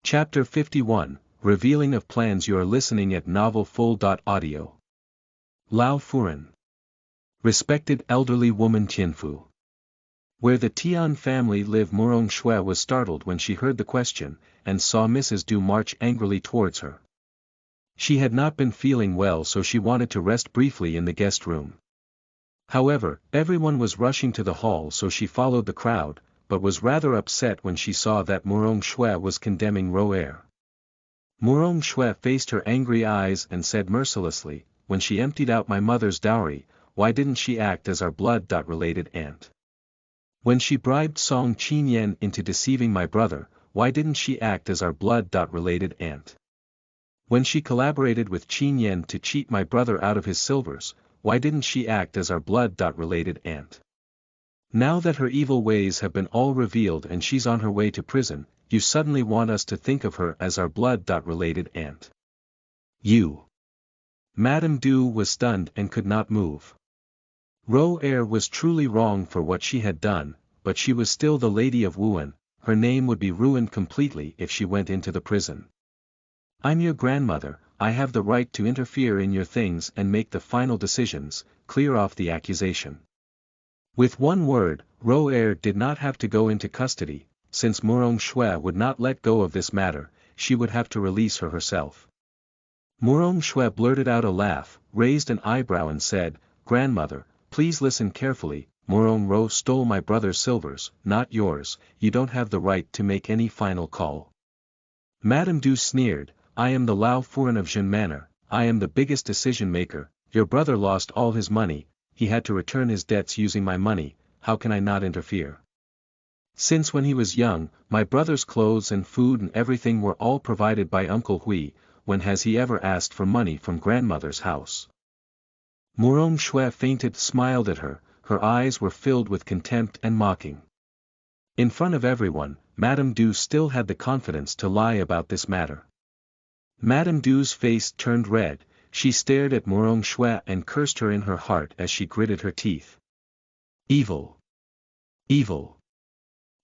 Chapter 51, Revealing of Plans. You are listening at Novel Full. Audio. Lao Furan. Respected elderly woman Tianfu. Where the Tian family live. Murong Shui was startled when she heard the question, and saw Mrs. Du march angrily towards her. She had not been feeling well, so she wanted to rest briefly in the guest room. However, everyone was rushing to the hall, so she followed the crowd, but was rather upset when she saw that Murong Shui was condemning Roer. Murong Shui faced her angry eyes and said mercilessly, "When she emptied out my mother's dowry, why didn't she act as our blood-related aunt? When she bribed Song Qinyan into deceiving my brother, why didn't she act as our blood-related aunt? When she collaborated with Qinyan to cheat my brother out of his silvers, why didn't she act as our blood-related aunt? Now that her evil ways have been all revealed and she's on her way to prison, you suddenly want us to think of her as our blood-related aunt. You." Madame Du was stunned and could not move. Roer was truly wrong for what she had done, but she was still the Lady of Wuan. Her name would be ruined completely if she went into the prison. "I'm your grandmother, I have the right to interfere in your things and make the final decisions, clear off the accusation." With one word, Roer did not have to go into custody. Since Murong Shui would not let go of this matter, she would have to release her herself. Murong Shui blurted out a laugh, raised an eyebrow and said, "Grandmother, please listen carefully. Murong Ro stole my brother's silvers, not yours. You don't have the right to make any final call." Madame Du sneered, "I am the Lao Furan of Jin Manor, I am the biggest decision maker. Your brother lost all his money, he had to return his debts using my money, how can I not interfere? Since when he was young, my brother's clothes and food and everything were all provided by Uncle Hui, when has he ever asked for money from grandmother's house?" Murong Shui fainted, smiled at her, her eyes were filled with contempt and mocking. In front of everyone, Madame Du still had the confidence to lie about this matter. Madame Du's face turned red, she stared at Murong Shui and cursed her in her heart as she gritted her teeth. Evil! Evil!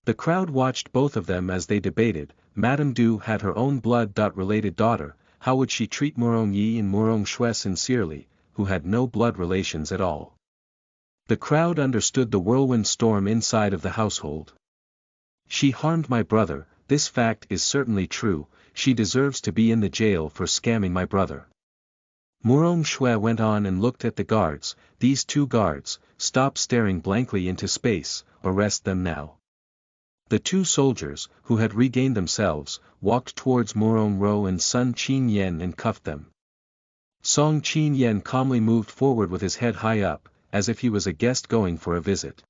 The crowd watched both of them as they debated. Madame Du had her own blood-related daughter, how would she treat Murong Yi and Murong Shui sincerely, who had no blood relations at all? The crowd understood the whirlwind storm inside of the household. "She harmed my brother, this fact is certainly true, she deserves to be in the jail for scamming my brother." Murong Shui went on and looked at the guards. "These two guards, stop staring blankly into space, arrest them now." The two soldiers, who had regained themselves, walked towards Murong Ro and Sun Qinyan and cuffed them. Song Qinyan calmly moved forward with his head high up, as if he was a guest going for a visit.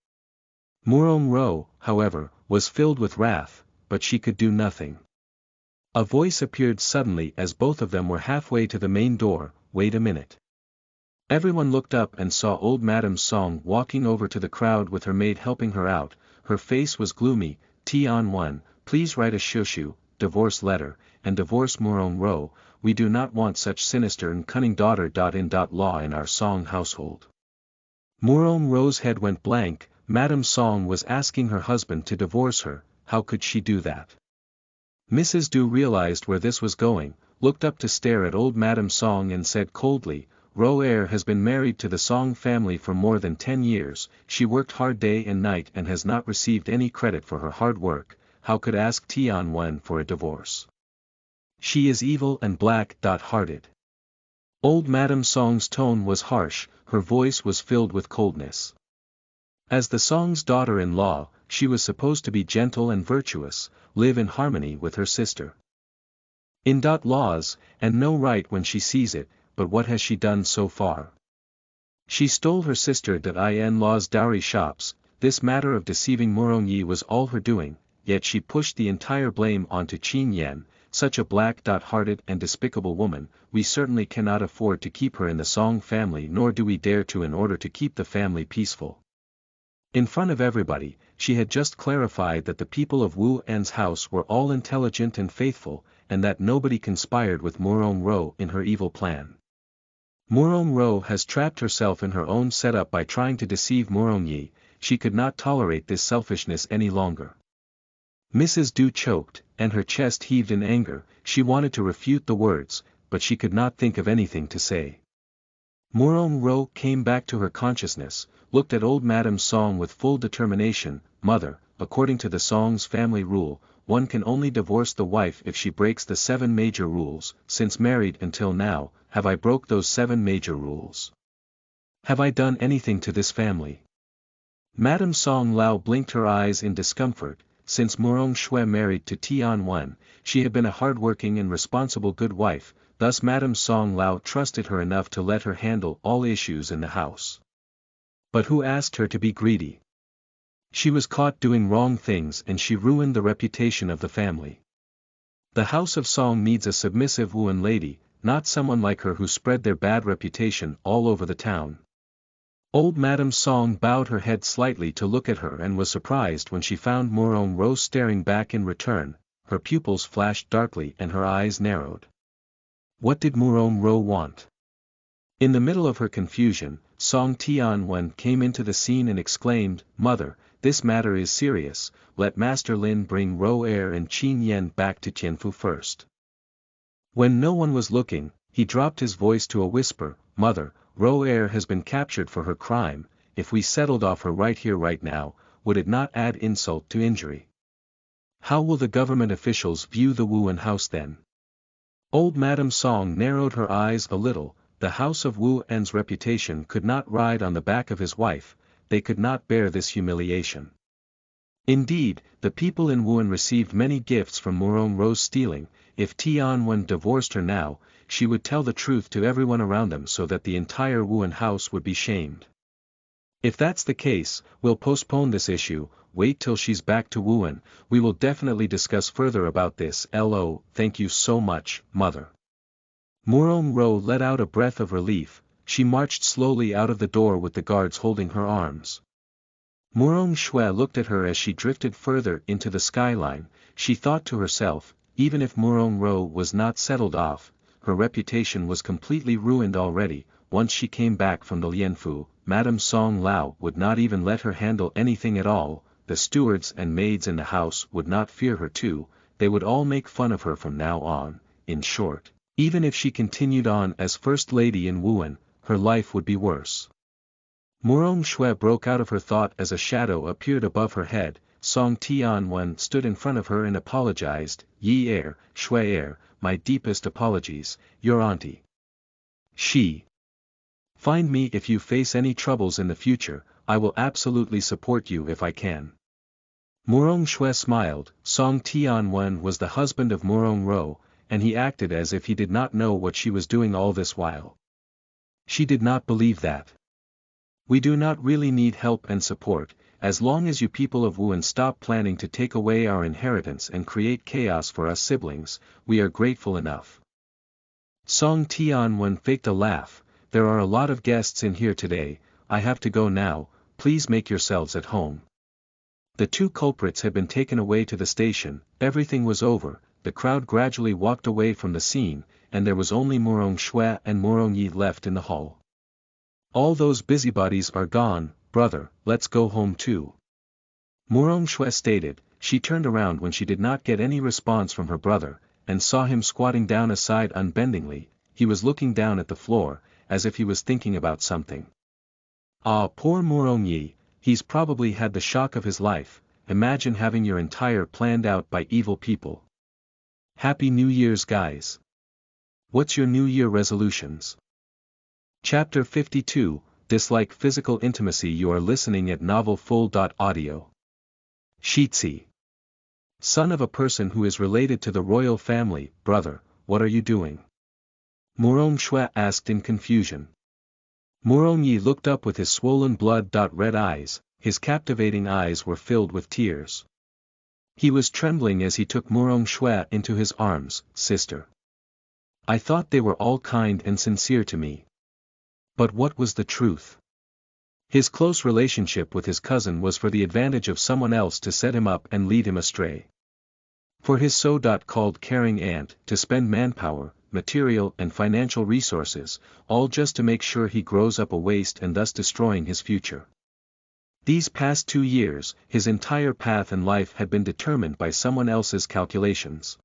Murong Ro, however, was filled with wrath, but she could do nothing. A voice appeared suddenly as both of them were halfway to the main door, "Wait a minute." Everyone looked up and saw old Madame Song walking over to the crowd with her maid helping her out. Her face was gloomy. "Tian, please write a shushu, divorce letter, and divorce Murong Ro, we do not want such sinister and cunning daughter-in-law in our Song household." Murong Ro's head went blank. Madame Song was asking her husband to divorce her, how could she do that? Mrs. Du realized where this was going, looked up to stare at old Madame Song and said coldly, "Roer has been married to the Song family for more than 10 years, she worked hard day and night and has not received any credit for her hard work, how could ask Tian for a divorce? She is evil and black-hearted." Old Madame Song's tone was harsh, her voice was filled with coldness. As the Song's daughter-in-law, she was supposed to be gentle and virtuous, live in harmony with her sister. In laws, and know right when she sees it, but what has she done so far? She stole her sister-in-law's dowry shops. This matter of deceiving Murong Yi was all her doing, yet she pushed the entire blame onto Qinyan, such a black-hearted and despicable woman. We certainly cannot afford to keep her in the Song family, nor do we dare to in order to keep the family peaceful. In front of everybody, she had just clarified that the people of Wu En's house were all intelligent and faithful, and that nobody conspired with Murong Ro in her evil plan. Murong Ro has trapped herself in her own setup by trying to deceive Murong Yi, she could not tolerate this selfishness any longer. Mrs. Du choked, and her chest heaved in anger. She wanted to refute the words, but she could not think of anything to say. Morong Ro came back to her consciousness, looked at old Madame Song with full determination. Mother, according to the Song's family rule, one can only divorce the wife if she breaks the 7 major rules. Since married until now, have I broke those 7 major rules? Have I done anything to this family? Madame Song Lao blinked her eyes in discomfort. Since Morong Shui married to Tian Wen, she had been a hard-working and responsible good wife, thus Madame Song Lao trusted her enough to let her handle all issues in the house. But who asked her to be greedy? She was caught doing wrong things and she ruined the reputation of the family. The House of Song needs a submissive Wuan lady, not someone like her who spread their bad reputation all over the town. Old Madame Song bowed her head slightly to look at her and was surprised when she found Morong Ro staring back in return. Her pupils flashed darkly and her eyes narrowed. What did Morong Ro want? In the middle of her confusion, Song Tianwen came into the scene and exclaimed, "Mother, this matter is serious, let Master Lin bring Ro Er and Qin Yen back to Tianfu first." When no one was looking, he dropped his voice to a whisper, "Mother, Ro Er has been captured for her crime. If we settled off her right here right now, would it not add insult to injury? How will the government officials view the Wuan house then?" Old Madame Song narrowed her eyes a little. The house of Wu En's reputation could not ride on the back of his wife, they could not bear this humiliation. Indeed, the people in Wuan received many gifts from Morong Ro's stealing. If Tianwen divorced her now, she would tell the truth to everyone around them so that the entire Wuan house would be shamed. If that's the case, we'll postpone this issue, wait till she's back to Wuan, we will definitely discuss further about this. Thank you so much, Mother. Morong Ro let out a breath of relief. She marched slowly out of the door with the guards holding her arms. Morong Shui looked at her as she drifted further into the skyline. She thought to herself, even if Morong Ro was not settled off, her reputation was completely ruined already. Once she came back from the Lianfu, Madame Song Lao would not even let her handle anything at all. The stewards and maids in the house would not fear her too, they would all make fun of her from now on. In short, even if she continued on as First Lady in Wuan, her life would be worse. Morong Shui broke out of her thought as a shadow appeared above her head. Song Tianwen stood in front of her and apologized. "Yi Er, Shui Er, my deepest apologies, your auntie. She. Find me if you face any troubles in the future, I will absolutely support you if I can." Morong Shui smiled. Song Tianwen was the husband of Morong Ro, and he acted as if he did not know what she was doing all this while. She did not believe that. "We do not really need help and support, as long as you people of Wuan stop planning to take away our inheritance and create chaos for us siblings, we are grateful enough." Song Tianwen faked a laugh. "There are a lot of guests in here today, I have to go now, please make yourselves at home." The 2 culprits had been taken away to the station, everything was over, the crowd gradually walked away from the scene, and there was only Morong Shui and Morong Yi left in the hall. "All those busybodies are gone, brother, let's go home too," Morong Shui stated. She turned around when she did not get any response from her brother, and saw him squatting down aside unbendingly. He was looking down at the floor, as if he was thinking about something. "Ah, poor Morong Yi, he's probably had the shock of his life. Imagine having your entire planned out by evil people. Happy New Year's guys. What's your New Year resolutions?" Chapter 52, Dislike Physical Intimacy. You are listening at novelfull.audio. Shitsi. Son of a person who is related to the royal family, brother, what are you doing? Morong Shui asked in confusion. Morong Yi looked up with his swollen blood-red eyes, his captivating eyes were filled with tears. He was trembling as he took Morong Shui into his arms. "Sister. I thought they were all kind and sincere to me. But what was the truth?" His close relationship with his cousin was for the advantage of someone else to set him up and lead him astray. For his so-called caring aunt, to spend manpower, material and financial resources, all just to make sure he grows up a waste and thus destroying his future. These past 2 years, his entire path in life had been determined by someone else's calculations.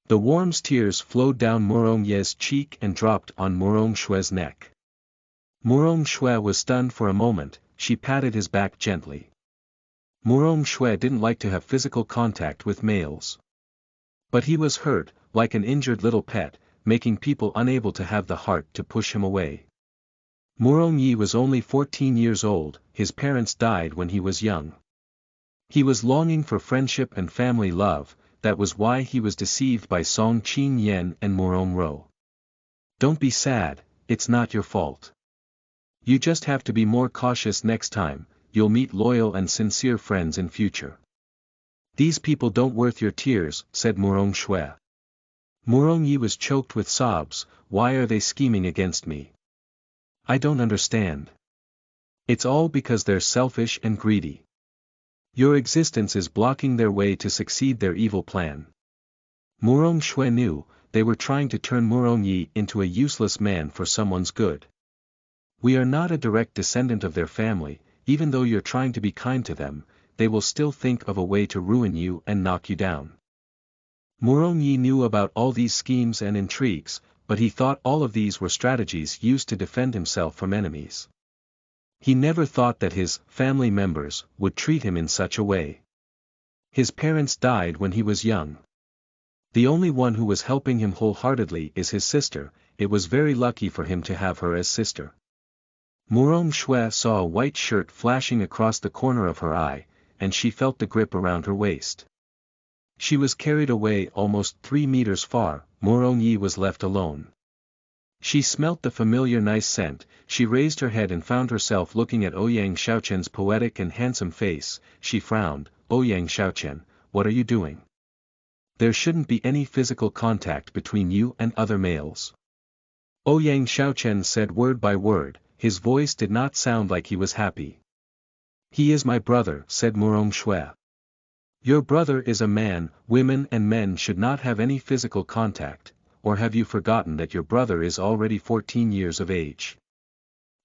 The warm tears flowed down Morong Ye's cheek and dropped on Morong Shue's neck. Morong Shue was stunned for a moment. She patted his back gently. Morong Shue didn't like to have physical contact with males. But he was hurt, like an injured little pet, making people unable to have the heart to push him away. Morong Yi was only 14 years old, his parents died when he was young. He was longing for friendship and family love, that was why he was deceived by Song Qin Yen and Morong Ro. Don't be sad, it's not your fault. You just have to be more cautious next time, you'll meet loyal and sincere friends in future. These people don't worth your tears, said Morong Shue. Morong Yi was choked with sobs. Why are they scheming against me? I don't understand. It's all because they're selfish and greedy. Your existence is blocking their way to succeed their evil plan. Morong Shue knew, they were trying to turn Morong Yi into a useless man for someone's good. We are not a direct descendant of their family, even though you're trying to be kind to them, they will still think of a way to ruin you and knock you down. Morong Yi knew about all these schemes and intrigues, but he thought all of these were strategies used to defend himself from enemies. He never thought that his family members would treat him in such a way. His parents died when he was young. The only one who was helping him wholeheartedly is his sister. It was very lucky for him to have her as sister. Morong Shue saw a white shirt flashing across the corner of her eye, and she felt the grip around her waist. She was carried away almost 3 meters far. Morong Yi was left alone. She smelt the familiar nice scent. She raised her head and found herself looking at Ouyang Xiaochen's poetic and handsome face. She frowned. Ouyang Xiaochen, what are you doing? There shouldn't be any physical contact between you and other males. Ouyang Xiaochen said word by word. His voice did not sound like he was happy. He is my brother, said Morong Shue. Your brother is a man. Women and men should not have any physical contact, or have you forgotten that your brother is already 14 years of age?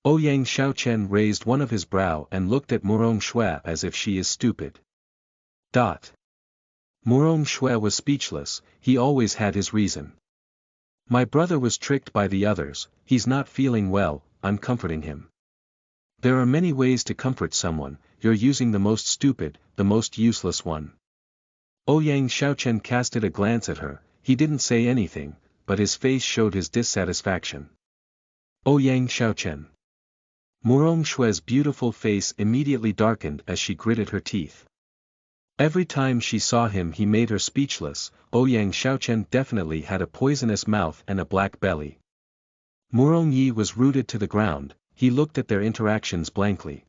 Ouyang Xiaochen raised one of his brow and looked at Morong Shue as if she is stupid. Morong Shue was speechless. He always had his reason. My brother was tricked by the others. He's not feeling well, I'm comforting him. There are many ways to comfort someone. You're using the most stupid, the most useless one. Ouyang Xiaochen casted a glance at her. He didn't say anything, but his face showed his dissatisfaction. Ouyang Xiaochen. Morong Shue's beautiful face immediately darkened as she gritted her teeth. Every time she saw him he made her speechless. Ouyang Xiaochen definitely had a poisonous mouth and a black belly. Morong Yi was rooted to the ground. He looked at their interactions blankly.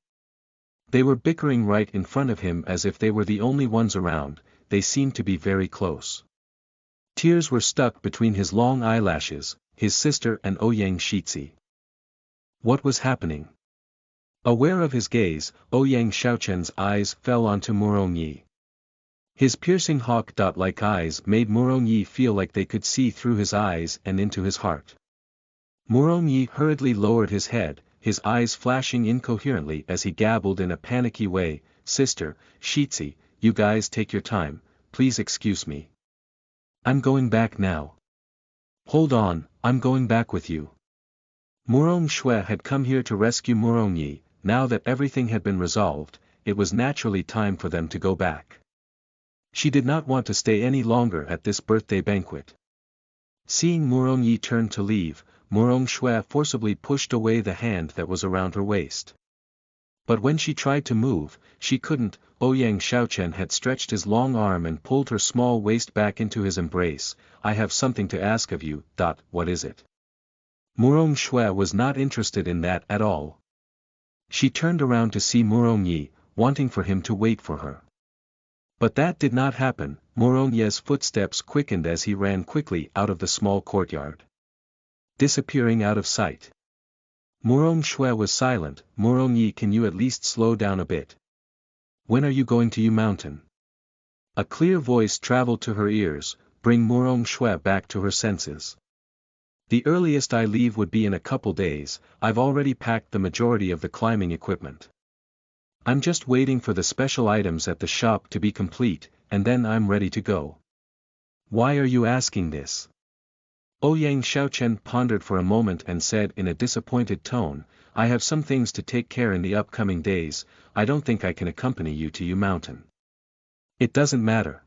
They were bickering right in front of him as if they were the only ones around. They seemed to be very close. Tears were stuck between his long eyelashes, his sister and Ouyang Shitzi. What was happening? Aware of his gaze, Ouyang Xiaochen's eyes fell onto Morong Yi. His piercing hawk-like eyes made Morong Yi feel like they could see through his eyes and into his heart. Morong Yi hurriedly lowered his head, his eyes flashing incoherently as he gabbled in a panicky way, Sister, Shitzi, you guys take your time, please excuse me. I'm going back now. Hold on, I'm going back with you. Morong Shue had come here to rescue Morong Yi. Now that everything had been resolved, it was naturally time for them to go back. She did not want to stay any longer at this birthday banquet. Seeing Morong Yi turn to leave, Morong Shue forcibly pushed away the hand that was around her waist. But when she tried to move, she couldn't. Ouyang Xiaochen had stretched his long arm and pulled her small waist back into his embrace. I have something to ask of you. What is it? Morong Shue was not interested in that at all. She turned around to see Morong Yi, wanting for him to wait for her. But that did not happen. Morong Yi's footsteps quickened as he ran quickly out of the small courtyard, disappearing out of sight. Morong Shue was silent. Morong Yi, can you at least slow down a bit? When are you going to Yu Mountain? A clear voice traveled to her ears, bring Morong Shue back to her senses. The earliest I leave would be in a couple days. I've already packed the majority of the climbing equipment. I'm just waiting for the special items at the shop to be complete, and then I'm ready to go. Why are you asking this? Ouyang Xiaochen pondered for a moment and said in a disappointed tone, I have some things to take care in the upcoming days, I don't think I can accompany you to Yu Mountain. It doesn't matter.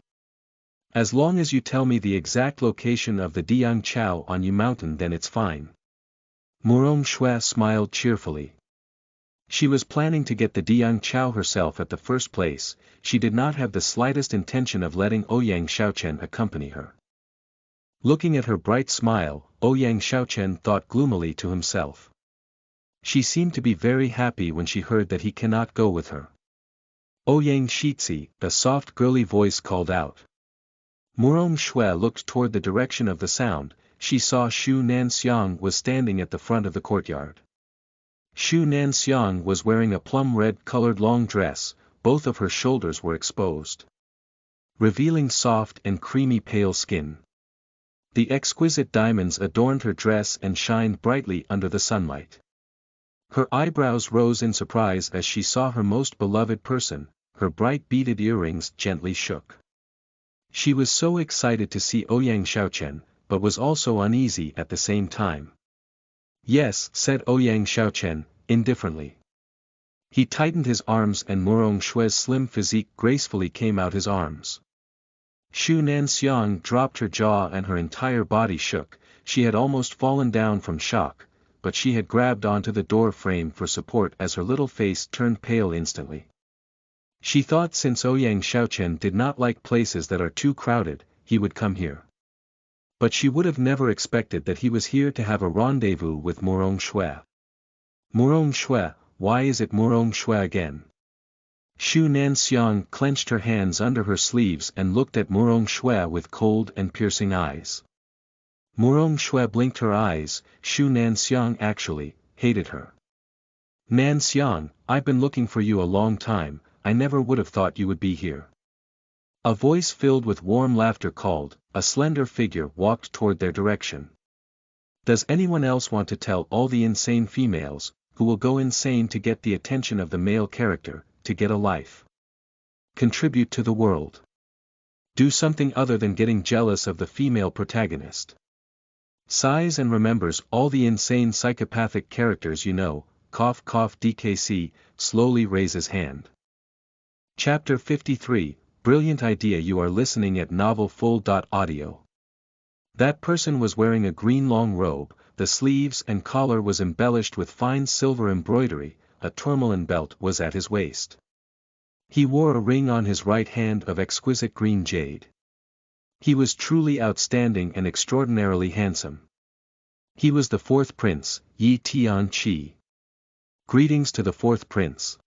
As long as you tell me the exact location of the Diang Chao on Yu Mountain, then it's fine. Murong Shui smiled cheerfully. She was planning to get the Diang Chao herself at the first place, she did not have the slightest intention of letting Ouyang Xiaochen accompany her. Looking at her bright smile, Ouyang Xiaochen thought gloomily to himself. She seemed to be very happy when she heard that he cannot go with her. Ouyang Shitzi, a soft girly voice called out. Murong Shui looked toward the direction of the sound, she saw Xu Nanxiang was standing at the front of the courtyard. Xu Nanxiang was wearing a plum-red-colored long dress, both of her shoulders were exposed, revealing soft and creamy pale skin. The exquisite diamonds adorned her dress and shined brightly under the sunlight. Her eyebrows rose in surprise as she saw her most beloved person, her bright beaded earrings gently shook. She was so excited to see Ouyang Xiaochen, but was also uneasy at the same time. Yes, said Ouyang Xiaochen, indifferently. He tightened his arms and Murong Shui's slim physique gracefully came out his arms. Xu Nanxiang dropped her jaw and her entire body shook, she had almost fallen down from shock, but she had grabbed onto the door frame for support as her little face turned pale instantly. She thought since Ouyang Xiaochen did not like places that are too crowded, he would come here. But she would have never expected that he was here to have a rendezvous with Murong Shui. Murong Shui, why is it Murong Shui again? Xu Nanxiang clenched her hands under her sleeves and looked at Murong Shui with cold and piercing eyes. Murong Shui blinked her eyes, Xu Nanxiang actually hated her. Nanxiang, I've been looking for you a long time, I never would have thought you would be here. A voice filled with warm laughter called, a slender figure walked toward their direction. Does anyone else want to tell all the insane females, who will go insane to get the attention of the male character, to get a life? Contribute to the world. Do something other than getting jealous of the female protagonist. Sighs and remembers all the insane psychopathic characters you know, cough cough DKC, slowly raises hand. Chapter 53, Brilliant idea. You are listening at novelfull.audio. That person was wearing a green long robe, the sleeves and collar was embellished with fine silver embroidery, a tourmaline belt was at his waist. He wore a ring on his right hand of exquisite green jade. He was truly outstanding and extraordinarily handsome. He was the fourth prince, Yi Tianqi. Greetings to the fourth prince.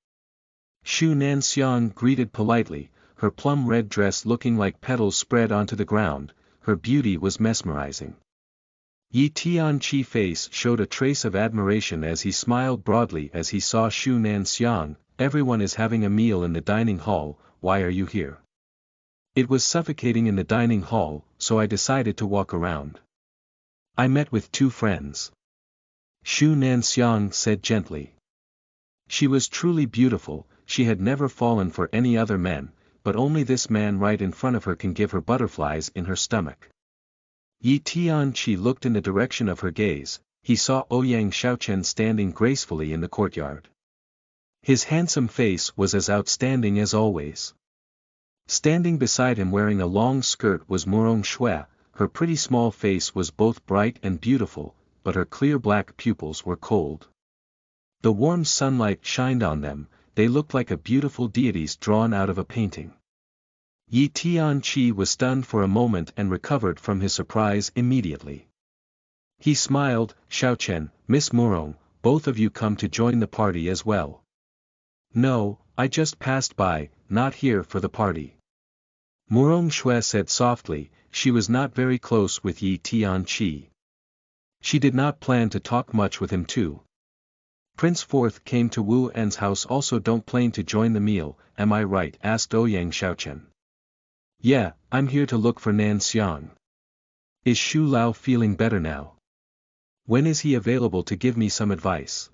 Xu Nanxiang greeted politely, her plum-red dress looking like petals spread onto the ground, her beauty was mesmerizing. Yi Tianqi's face showed a trace of admiration as he smiled broadly as he saw Xu Nanxiang. Everyone is having a meal in the dining hall, why are you here? It was suffocating in the dining hall, so I decided to walk around. I met with two friends. Xu Nanxiang said gently. She was truly beautiful, she had never fallen for any other man, but only this man right in front of her can give her butterflies in her stomach. Yi Tianqi looked in the direction of her gaze, he saw Ouyang Xiaochen standing gracefully in the courtyard. His handsome face was as outstanding as always. Standing beside him wearing a long skirt was Murong Shui, her pretty small face was both bright and beautiful, but her clear black pupils were cold. The warm sunlight shined on them, they looked like a beautiful deities drawn out of a painting. Yi Tianqi was stunned for a moment and recovered from his surprise immediately. He smiled, Xiaochen, Miss Murong, both of you come to join the party as well. No, I just passed by, not here for the party. Murong Shui said softly, she was not very close with Yi Tianqi. She did not plan to talk much with him too. Prince Fourth came to Wu En's house also don't plan to join the meal, am I right? Asked Ouyang Xiaochen. Yeah, I'm here to look for Nanxiang. Is Xu Lao feeling better now? When is he available to give me some advice?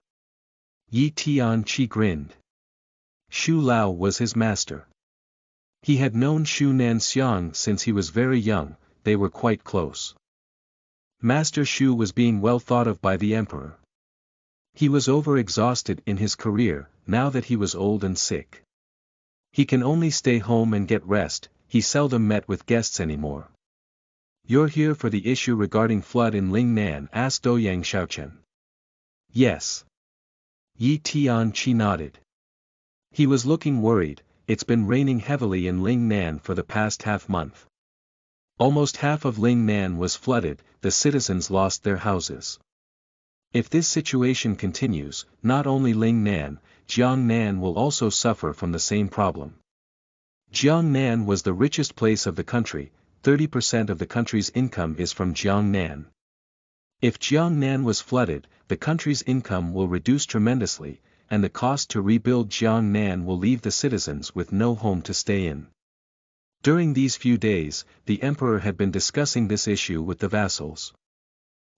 Yi Tianqi grinned. Shu Lao was his master. He had known Shu Nanxiang since he was very young, they were quite close. Master Shu was being well thought of by the emperor. He was overexhausted in his career, now that he was old and sick. He can only stay home and get rest, he seldom met with guests anymore. You're here for the issue regarding flood in Lingnan? Asked Ouyang Xiaochen. Yes. Yi Tianqi nodded. He was looking worried. It's been raining heavily in Lingnan for the past half-month. Almost half of Lingnan was flooded, the citizens lost their houses. If this situation continues, not only Lingnan, Jiangnan will also suffer from the same problem. Jiangnan was the richest place of the country, 30% of the country's income is from Jiangnan. If Jiangnan was flooded, the country's income will reduce tremendously, and the cost to rebuild Jiangnan will leave the citizens with no home to stay in. During these few days, the emperor had been discussing this issue with the vassals.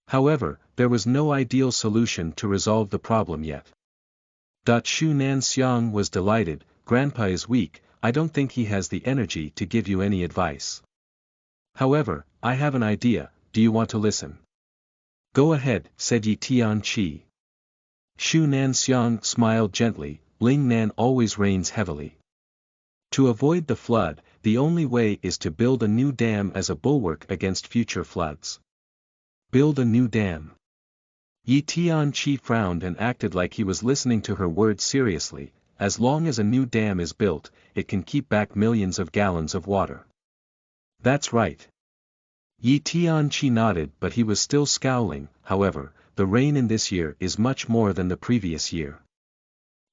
However, there was no ideal solution to resolve the problem yet. Shu Nanxiang was delighted. Grandpa is weak, I don't think he has the energy to give you any advice. However, I have an idea, do you want to listen? Go ahead, said Yi Tianqi. Shu Nanxiang smiled gently. Lingnan always rains heavily. To avoid the flood, the only way is to build a new dam as a bulwark against future floods. Build a new dam. Yi Tianqi frowned and acted like he was listening to her words seriously. As long as a new dam is built, it can keep back millions of gallons of water. That's right. Yi Tianqi nodded, but he was still scowling. However, the rain in this year is much more than the previous year.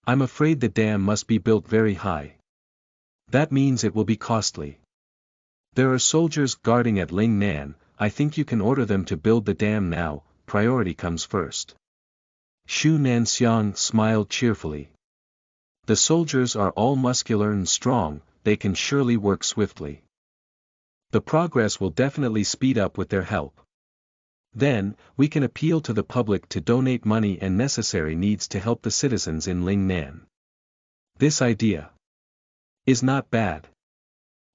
I'm afraid the dam must be built very high. That means it will be costly. There are soldiers guarding at Lingnan, I think you can order them to build the dam now, priority comes first. Shu Nanxiang smiled cheerfully. The soldiers are all muscular and strong, they can surely work swiftly. The progress will definitely speed up with their help. Then, we can appeal to the public to donate money and necessary needs to help the citizens in Lingnan. This idea is not bad.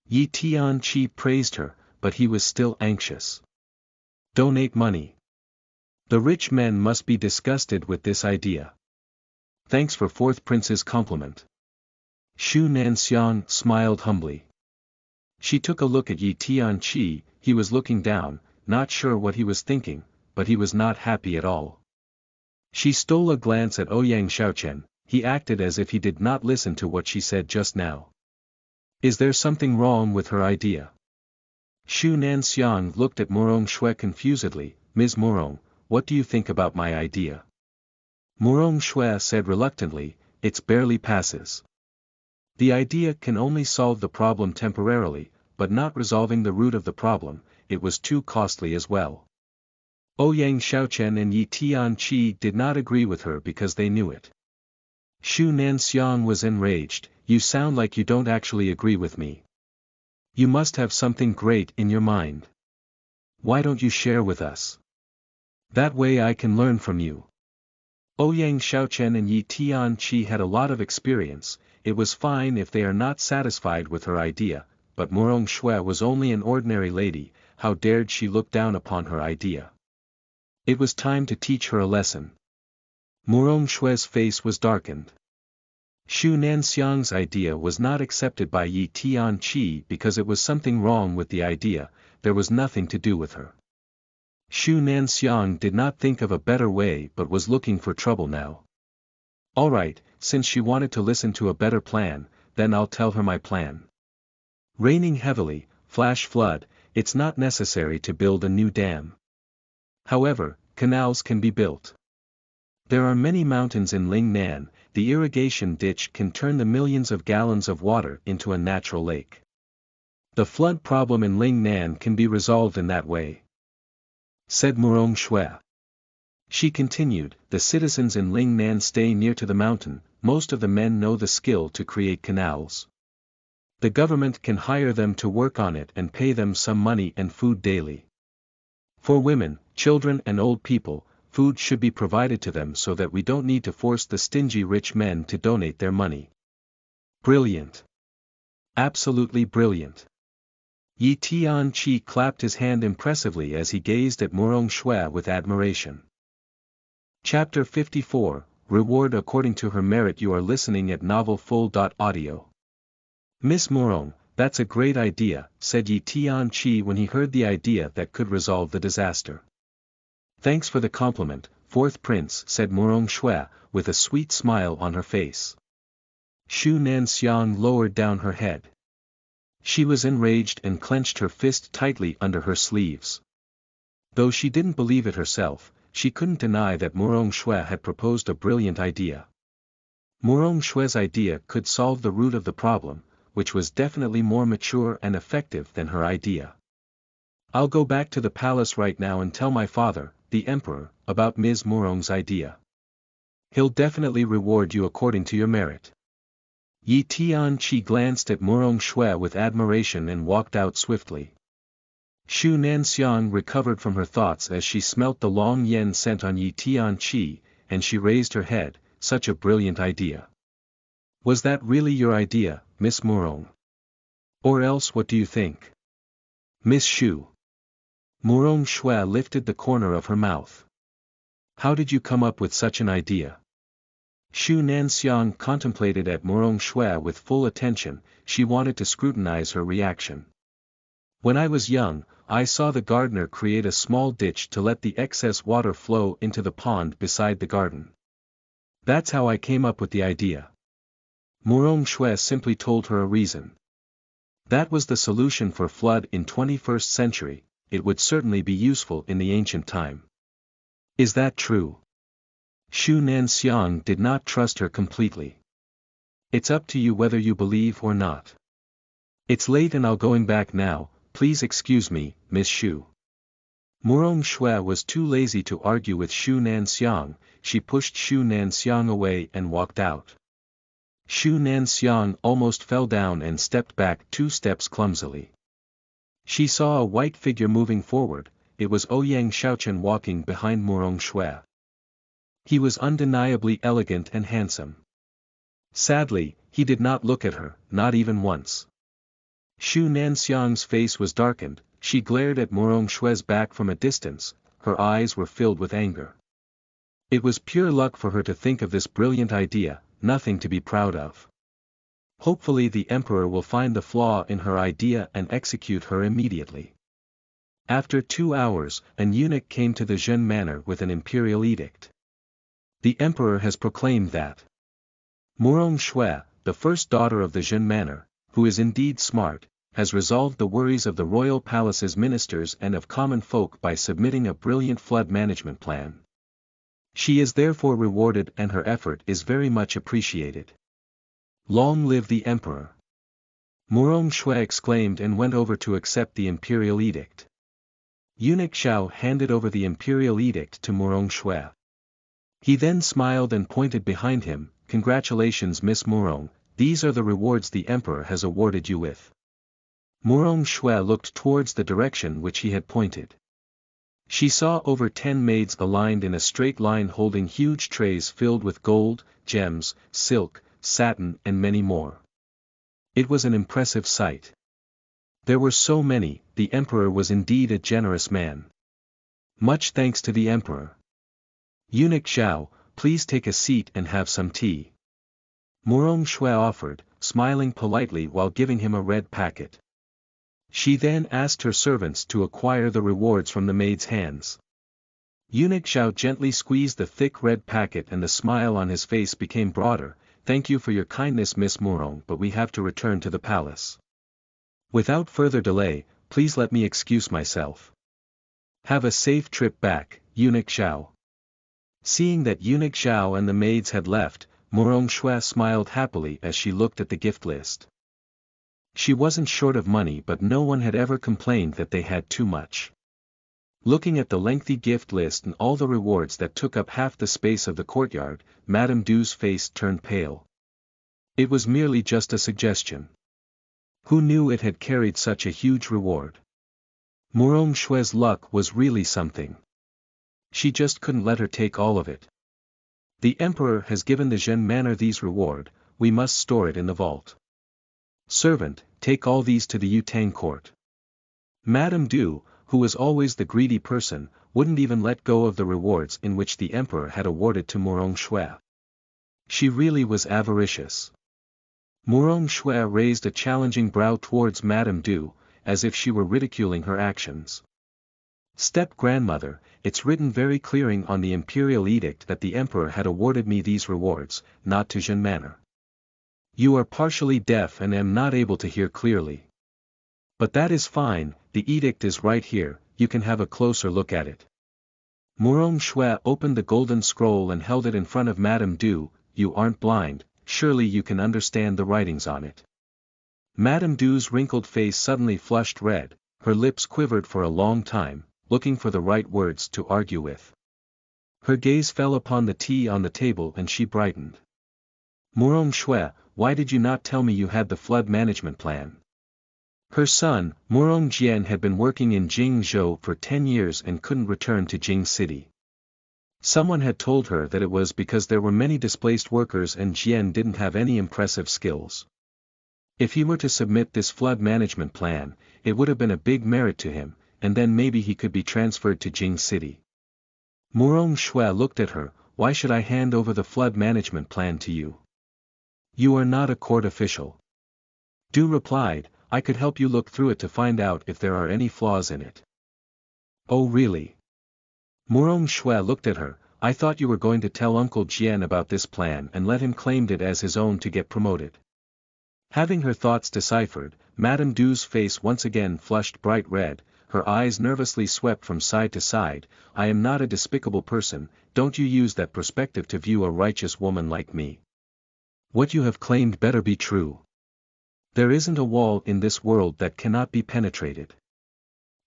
Yi Tianqi praised her, but he was still anxious. Donate money. The rich men must be disgusted with this idea. Thanks for fourth prince's compliment. Shu Nanxiang smiled humbly. She took a look at Yi Tianqi, he was looking down, not sure what he was thinking, but he was not happy at all. She stole a glance at Ouyang Xiaochen, he acted as if he did not listen to what she said just now. Is there something wrong with her idea? Shu Nanxiang looked at Murong Shui confusedly. Ms. Murong, what do you think about my idea? Murong Shui said reluctantly, it barely passes. The idea can only solve the problem temporarily, but not resolving the root of the problem, it was too costly as well. Ouyang Xiaochen and Yi Tianqi did not agree with her because they knew it. Shu Nanxiang was enraged, you sound like you don't actually agree with me. You must have something great in your mind. Why don't you share with us? That way I can learn from you. Ouyang Xiaochen and Yi Tianqi had a lot of experience, it was fine if they are not satisfied with her idea, but Murong Shui was only an ordinary lady, how dared she look down upon her idea? It was time to teach her a lesson. Murong Shui's face was darkened. Shu Nanxiang's idea was not accepted by Yi Tianqi because it was something wrong with the idea, there was nothing to do with her. Shu Nanxiang did not think of a better way but was looking for trouble now. Alright, since she wanted to listen to a better plan, then I'll tell her my plan. Raining heavily, flash flood, it's not necessary to build a new dam. However, canals can be built. There are many mountains in Lingnan, the irrigation ditch can turn the millions of gallons of water into a natural lake. The flood problem in Lingnan can be resolved in that way, said Murong Shui. She continued, the citizens in Lingnan stay near to the mountain, most of the men know the skill to create canals. The government can hire them to work on it and pay them some money and food daily. For women, children and old people, food should be provided to them so that we don't need to force the stingy rich men to donate their money. Brilliant. Absolutely brilliant. Yi Tianqi clapped his hand impressively as he gazed at Murong Shui with admiration. Chapter 54, Reward According to Her Merit. You are listening at novelfull.audio. Miss Murong, that's a great idea, said Yi Tianqi when he heard the idea that could resolve the disaster. Thanks for the compliment, fourth prince, said Murong Shui, with a sweet smile on her face. Xu Nanxiang lowered down her head. She was enraged and clenched her fist tightly under her sleeves. Though she didn't believe it herself, she couldn't deny that Murong Shui had proposed a brilliant idea. Murong Shui's idea could solve the root of the problem, which was definitely more mature and effective than her idea. I'll go back to the palace right now and tell my father, the emperor, about Ms. Murong's idea. He'll definitely reward you according to your merit. Yi Tianqi glanced at Murong Shui with admiration and walked out swiftly. Xu Nanxiang recovered from her thoughts as she smelt the long yen scent on Yi Tianqi, and she raised her head. Such a brilliant idea. Was that really your idea, Miss Murong? Or else what do you think? Miss Xu. Murong Shui lifted the corner of her mouth. How did you come up with such an idea? Xu Nanxiang contemplated at Murong Shui with full attention. She wanted to scrutinize her reaction. When I was young, I saw the gardener create a small ditch to let the excess water flow into the pond beside the garden. That's how I came up with the idea. Murong Shui simply told her a reason. That was the solution for flood in 21st century, it would certainly be useful in the ancient time. Is that true? Xu Nanxiang did not trust her completely. It's up to you whether you believe or not. It's late and I'll going back now, please excuse me, Miss Xu. Murong Shui was too lazy to argue with Xu Nanxiang. She pushed Xu Nanxiang away and walked out. Xu Nanxiang almost fell down and stepped back 2 steps clumsily. She saw a white figure moving forward. It was Ouyang Shaochen walking behind Murong Shui. He was undeniably elegant and handsome. Sadly, he did not look at her, not even once. Xu Nanxiang's face was darkened. She glared at Murong Shui's back from a distance. Her eyes were filled with anger. It was pure luck for her to think of this brilliant idea, nothing to be proud of. Hopefully the emperor will find the flaw in her idea and execute her immediately. After 2 hours, an eunuch came to the Zhen manor with an imperial edict. The emperor has proclaimed that Murong Shui, the first daughter of the Zhen manor, who is indeed smart, has resolved the worries of the royal palace's ministers and of common folk by submitting a brilliant flood management plan. She is therefore rewarded and her effort is very much appreciated. Long live the emperor! Murong Shui exclaimed and went over to accept the imperial edict. Eunuch Xiao handed over the imperial edict to Murong Shui. He then smiled and pointed behind him. Congratulations Miss Murong, these are the rewards the emperor has awarded you with. Murong Shui looked towards the direction which he had pointed. She saw over 10 maids aligned in a straight line holding huge trays filled with gold, gems, silk, satin and many more. It was an impressive sight. There were so many, the emperor was indeed a generous man. Much thanks to the emperor. Eunuch Xiao, please take a seat and have some tea. Murong Shui offered, smiling politely while giving him a red packet. She then asked her servants to acquire the rewards from the maid's hands. Eunuch Xiao gently squeezed the thick red packet and the smile on his face became broader. Thank you for your kindness Miss Murong, but we have to return to the palace. Without further delay, please let me excuse myself. Have a safe trip back, Eunuch Xiao. Seeing that Eunuch Xiao and the maids had left, Murong Shui smiled happily as she looked at the gift list. She wasn't short of money but no one had ever complained that they had too much. Looking at the lengthy gift list and all the rewards that took up half the space of the courtyard, Madame Du's face turned pale. It was merely just a suggestion. Who knew it had carried such a huge reward? Murong Shui's luck was really something. She just couldn't let her take all of it. The emperor has given the Zhen manor these reward, we must store it in the vault. Servant, take all these to the Yutang court. Madame Du, who was always the greedy person, wouldn't even let go of the rewards in which the emperor had awarded to Murong Shui. She really was avaricious. Murong Shui raised a challenging brow towards Madame Du, as if she were ridiculing her actions. Step-grandmother, it's written very clearing on the imperial edict that the emperor had awarded me these rewards, not to Zhen Manor. You are partially deaf and am not able to hear clearly. But that is fine, the edict is right here, you can have a closer look at it. Murong Shui opened the golden scroll and held it in front of Madame Du. You aren't blind, surely you can understand the writings on it. Madame Du's wrinkled face suddenly flushed red, her lips quivered for a long time, looking for the right words to argue with. Her gaze fell upon the tea on the table and she brightened. Murong Shui, why did you not tell me you had the flood management plan? Her son, Murong Jian, had been working in Jingzhou for 10 years and couldn't return to Jing City. Someone had told her that it was because there were many displaced workers and Jian didn't have any impressive skills. If he were to submit this flood management plan, it would have been a big merit to him, and then maybe he could be transferred to Jing City. Murong Shui looked at her, why should I hand over the flood management plan to you? You are not a court official. Du replied, I could help you look through it to find out if there are any flaws in it. Oh really? Murong Shui looked at her, I thought you were going to tell Uncle Jian about this plan and let him claim it as his own to get promoted. Having her thoughts deciphered, Madame Du's face once again flushed bright red, her eyes nervously swept from side to side. I am not a despicable person, don't you use that perspective to view a righteous woman like me. What you have claimed better be true. There isn't a wall in this world that cannot be penetrated.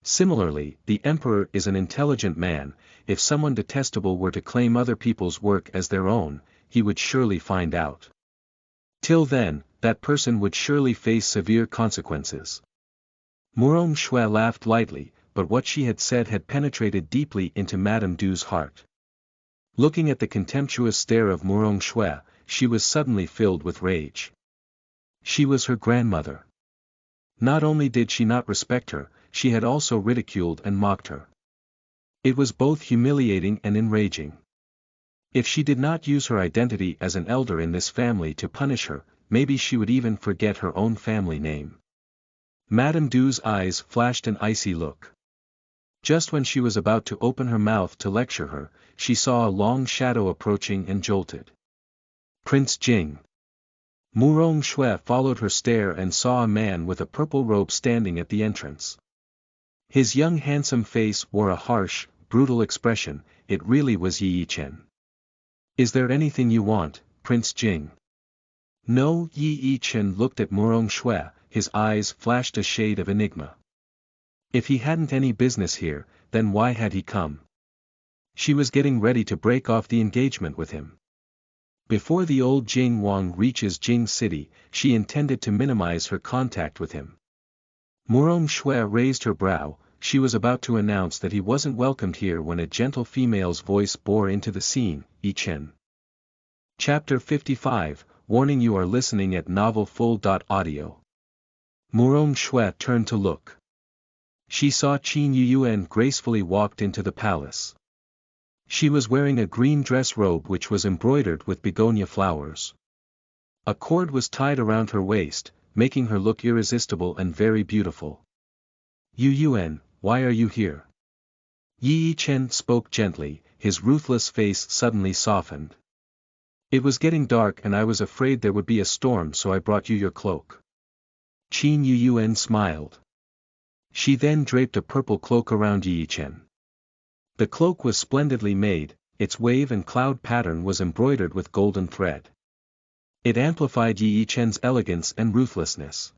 Similarly, the emperor is an intelligent man. If someone detestable were to claim other people's work as their own, he would surely find out. Till then, that person would surely face severe consequences. Murong Shui laughed lightly, but what she had said had penetrated deeply into Madame Du's heart. Looking at the contemptuous stare of Murong Shui, she was suddenly filled with rage. She was her grandmother. Not only did she not respect her, she had also ridiculed and mocked her. It was both humiliating and enraging. If she did not use her identity as an elder in this family to punish her, maybe she would even forget her own family name. Madame Du's eyes flashed an icy look. Just when she was about to open her mouth to lecture her, she saw a long shadow approaching and jolted. Prince Jing. Murong Shui followed her stare and saw a man with a purple robe standing at the entrance. His young handsome face wore a harsh, brutal expression. It really was Yi Yichen. Is there anything you want, Prince Jing? No. Yi Yichen looked at Murong Shui, his eyes flashed a shade of enigma. If he hadn't any business here, then why had he come? She was getting ready to break off the engagement with him. Before the old Jing Wang reaches Jing City, she intended to minimize her contact with him. Murong Shui raised her brow. She was about to announce that he wasn't welcomed here when a gentle female's voice bore into the scene. Yichen. Chapter 55, Warning, you are listening at novelfull.audio. Murong Shui turned to look. She saw Qin Yuyuan gracefully walked into the palace. She was wearing a green dress robe which was embroidered with begonia flowers. A cord was tied around her waist, making her look irresistible and very beautiful. Yuyuan, why are you here? Yi Yichen spoke gently, his ruthless face suddenly softened. It was getting dark and I was afraid there would be a storm, so I brought you your cloak. Qin Yuyuan smiled. She then draped a purple cloak around Yi Yichen. The cloak was splendidly made, its wave and cloud pattern was embroidered with golden thread. It amplified Yi Yichen's elegance and ruthlessness.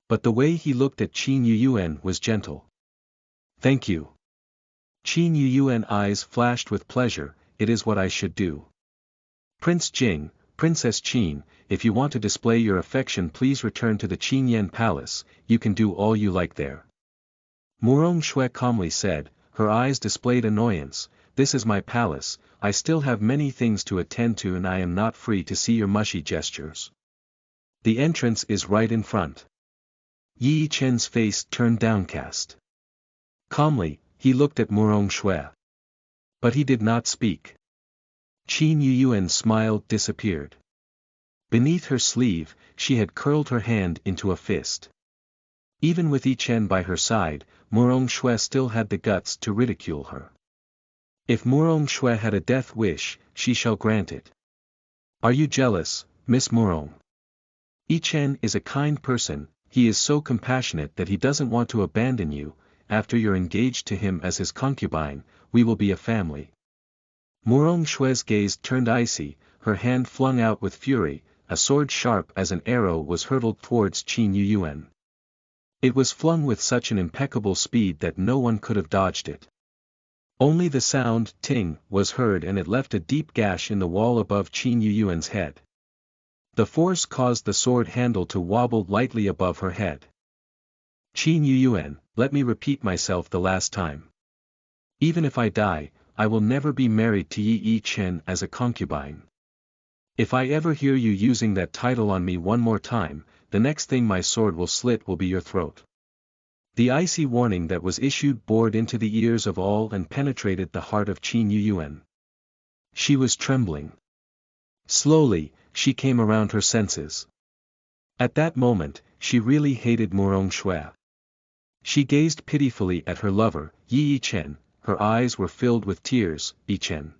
But the way he looked at Qin Yuyuan was gentle. Thank you. Qin Yuyuan's eyes flashed with pleasure. It is what I should do. Prince Jing, Princess Qin, if you want to display your affection, please return to the Qinyan Palace. You can do all you like there. Murong Shui calmly said. Her eyes displayed annoyance, this is my palace, I still have many things to attend to and I am not free to see your mushy gestures. The entrance is right in front. Yi Chen's face turned downcast. Calmly, he looked at Murong Shui. But he did not speak. Qin Yuyuan's smile disappeared. Beneath her sleeve, she had curled her hand into a fist. Even with Yi Chen by her side, Murong Shui still had the guts to ridicule her. If Murong Shui had a death wish, she shall grant it. Are you jealous, Miss Murong? Yi Chen is a kind person, he is so compassionate that he doesn't want to abandon you. After you're engaged to him as his concubine, we will be a family. Murong Shui's gaze turned icy, her hand flung out with fury, a sword sharp as an arrow was hurtled towards Qin Yuyuan. It was flung with such an impeccable speed that no one could have dodged it. Only the sound, ting, was heard and it left a deep gash in the wall above Qin Yuyuan's head. The force caused the sword handle to wobble lightly above her head. Qin Yuyuan, let me repeat myself the last time. Even if I die, I will never be married to Yi Chen as a concubine. If I ever hear you using that title on me one more time, the next thing my sword will slit will be your throat. The icy warning that was issued bored into the ears of all and penetrated the heart of Qin Yuyuan. She was trembling. Slowly, she came around her senses. At that moment, she really hated Murong Shui. She gazed pitifully at her lover, Yi Chen, her eyes were filled with tears, Yi Chen.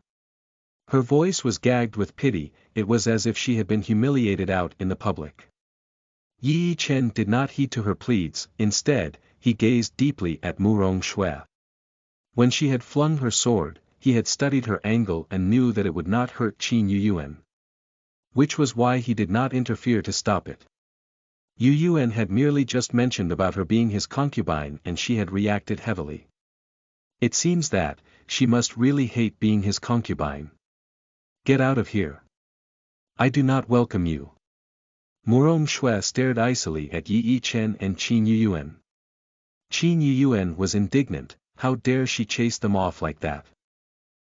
Her voice was gagged with pity, it was as if she had been humiliated out in the public. Yi Chen did not heed to her pleads, instead, he gazed deeply at Murong Shui. When she had flung her sword, he had studied her angle and knew that it would not hurt Qin Yuyuan. Which was why he did not interfere to stop it. Yuyuan had merely just mentioned about her being his concubine and she had reacted heavily. It seems that, she must really hate being his concubine. Get out of here. I do not welcome you. Murong Shui stared icily at Yi Chen and Qin Yuyuan. Qin Yuyuan was indignant, how dare she chase them off like that?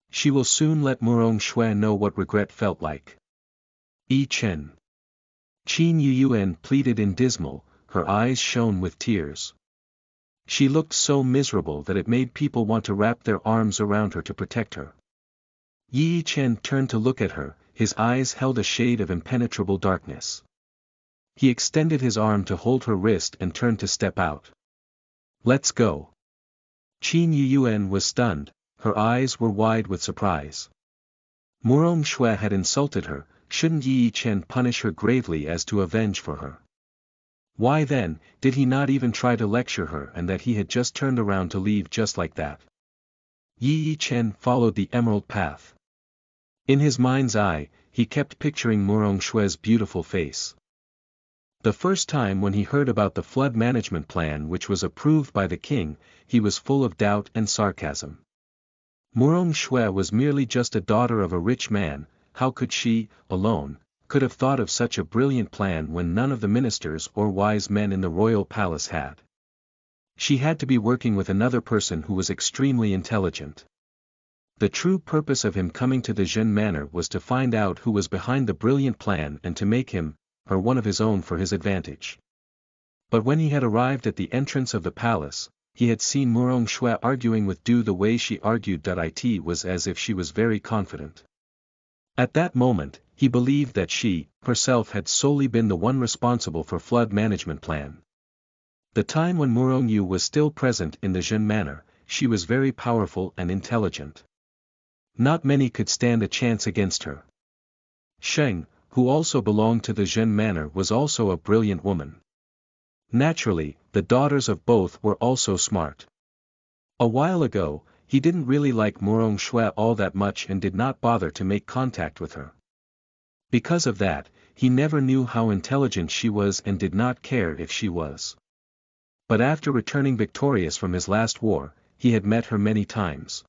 She will soon let Murong Shui know what regret felt like. Yi Chen. Qin Yuyuan pleaded in dismal, her eyes shone with tears. She looked so miserable that it made people want to wrap their arms around her to protect her. Yi Chen turned to look at her, his eyes held a shade of impenetrable darkness. He extended his arm to hold her wrist and turned to step out. Let's go. Qin Yuyuan was stunned, her eyes were wide with surprise. Murong Shui had insulted her, shouldn't Yi Chen punish her gravely as to avenge for her? Why then, did he not even try to lecture her and that he had just turned around to leave just like that? Yi Chen followed the emerald path. In his mind's eye, he kept picturing Murong Shui's beautiful face. The first time when he heard about the flood management plan which was approved by the king, he was full of doubt and sarcasm. Murong Shui was merely just a daughter of a rich man, how could she, alone, could have thought of such a brilliant plan when none of the ministers or wise men in the royal palace had? She had to be working with another person who was extremely intelligent. The true purpose of him coming to the Zhen Manor was to find out who was behind the brilliant plan and to make him, or one of his own for his advantage. But when he had arrived at the entrance of the palace, he had seen Murong Shui arguing with Du the way she argued. It was as if she was very confident. At that moment, he believed that she, herself had solely been the one responsible for flood management plan. The time when Murong Yu was still present in the Zhen Manor, she was very powerful and intelligent. Not many could stand a chance against her. Sheng, who also belonged to the Zhen Manor, was also a brilliant woman. Naturally, the daughters of both were also smart. A while ago, he didn't really like Murong Shui all that much and did not bother to make contact with her. Because of that, he never knew how intelligent she was and did not care if she was. But after returning victorious from his last war, he had met her many times.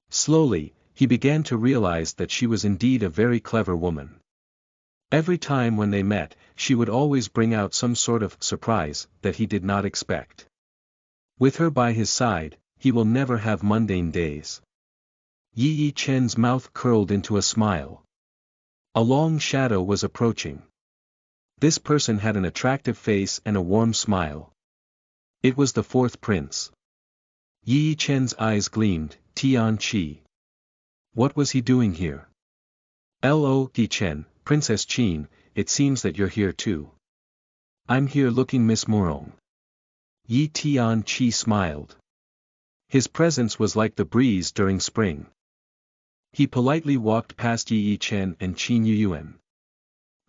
Slowly, he began to realize that she was indeed a very clever woman. Every time when they met, she would always bring out some sort of surprise that he did not expect. With her by his side, he will never have mundane days. Yi Chen's mouth curled into a smile. A long shadow was approaching. This person had an attractive face and a warm smile. It was the fourth prince. Yi Chen's eyes gleamed. Tian Qi. What was he doing here? Lo, Yi Chen, Princess Qin, it seems that you're here too. I'm here looking Miss Morong. Yi Tian Qi smiled. His presence was like the breeze during spring. He politely walked past Yi Chen and Qin Yuan.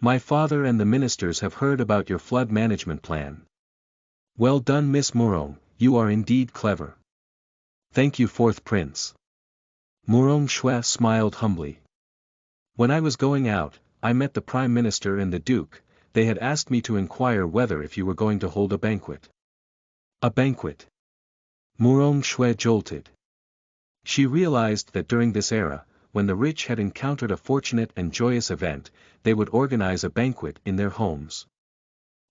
My father and the ministers have heard about your flood management plan. Well done, Miss Morong, you are indeed clever. Thank you, fourth prince. Morong Shui smiled humbly. When I was going out, I met the prime minister and the duke. They had asked me to inquire whether if you were going to hold a banquet. A banquet. Morong Shui jolted. She realized that during this era, when the rich had encountered a fortunate and joyous event, they would organize a banquet in their homes.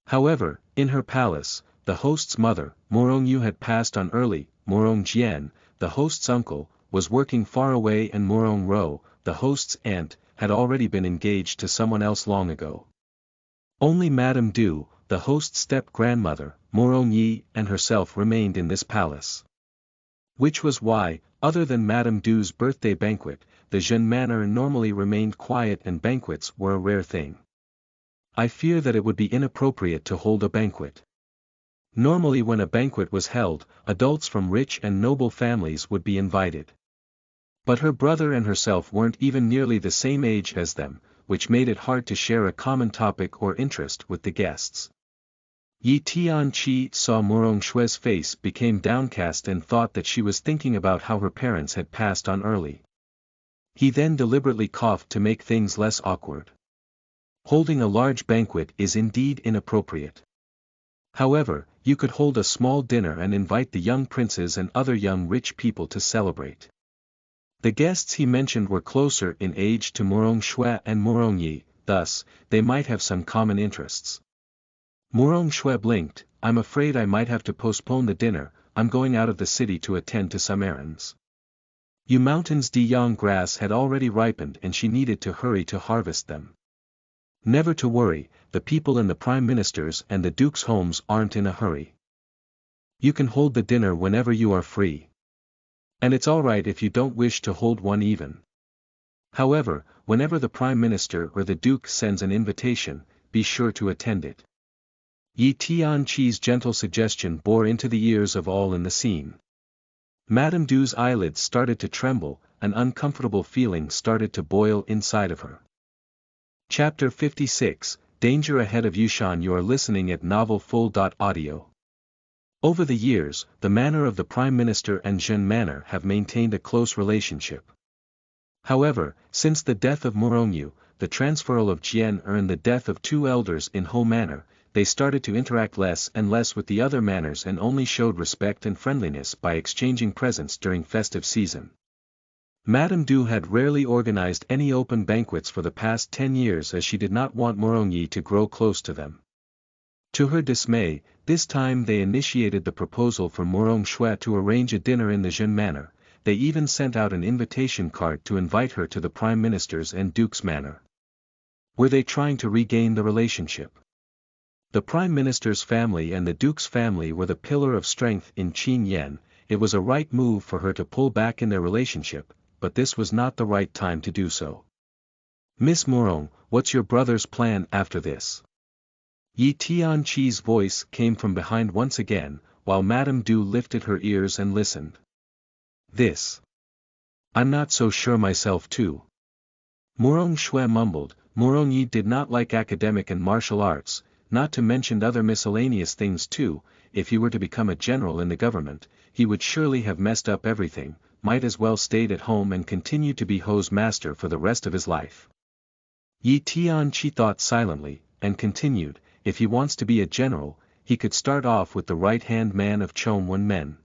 However, in her palace, the host's mother, Morong Yu, had passed on early. Morong Jian, the host's uncle, was working far away, and Morong Ro, the host's aunt, had already been engaged to someone else long ago. Only Madame Du, the host's step-grandmother, Morong Yi, and herself remained in this palace. Which was why, other than Madame Du's birthday banquet, the Zhen Manor normally remained quiet and banquets were a rare thing. I fear that it would be inappropriate to hold a banquet. Normally when a banquet was held, adults from rich and noble families would be invited. But her brother and herself weren't even nearly the same age as them, which made it hard to share a common topic or interest with the guests. Yi Tianqi saw Morong Shui's face became downcast and thought that she was thinking about how her parents had passed on early. He then deliberately coughed to make things less awkward. Holding a large banquet is indeed inappropriate. However, you could hold a small dinner and invite the young princes and other young rich people to celebrate. The guests he mentioned were closer in age to Morong Shui and Morong Yi, thus, they might have some common interests. Morong Shui blinked. I'm afraid I might have to postpone the dinner, I'm going out of the city to attend to some errands. Yu Mountain's Deyang grass had already ripened and she needed to hurry to harvest them. Never to worry, the people in the prime minister's and the duke's homes aren't in a hurry. You can hold the dinner whenever you are free. And it's alright if you don't wish to hold one even. However, whenever the prime minister or the duke sends an invitation, be sure to attend it. Yi Tianqi's gentle suggestion bore into the ears of all in the scene. Madame Du's eyelids started to tremble, an uncomfortable feeling started to boil inside of her. Chapter 56, Danger Ahead of Yushan. You are listening at novelfull.audio. Over the years, the manor of the Prime Minister and Zhen Manor have maintained a close relationship. However, since the death of Morongyu, the transferal of Jian and the death of two elders in Ho Manor, they started to interact less and less with the other manors and only showed respect and friendliness by exchanging presents during festive season. Madame Du had rarely organized any open banquets for the past 10 years as she did not want Morongyi to grow close to them. To her dismay, this time they initiated the proposal for Morong Shui to arrange a dinner in the Zhen Manor. They even sent out an invitation card to invite her to the Prime Minister's and Duke's manor. Were they trying to regain the relationship? The Prime Minister's family and the Duke's family were the pillar of strength in Qin Yan. It was a right move for her to pull back in their relationship, but this was not the right time to do so. Miss Morong, what's your brother's plan after this? Yi Tianqi's voice came from behind once again, while Madame Du lifted her ears and listened. This. I'm not so sure myself too. Morong Shui mumbled. Morong Yi did not like academic and martial arts, not to mention other miscellaneous things too. If he were to become a general in the government, he would surely have messed up everything, might as well stayed at home and continue to be Ho's master for the rest of his life. Yi Tianqi thought silently, and continued, if he wants to be a general, he could start off with the right-hand man of Chong Wen-men.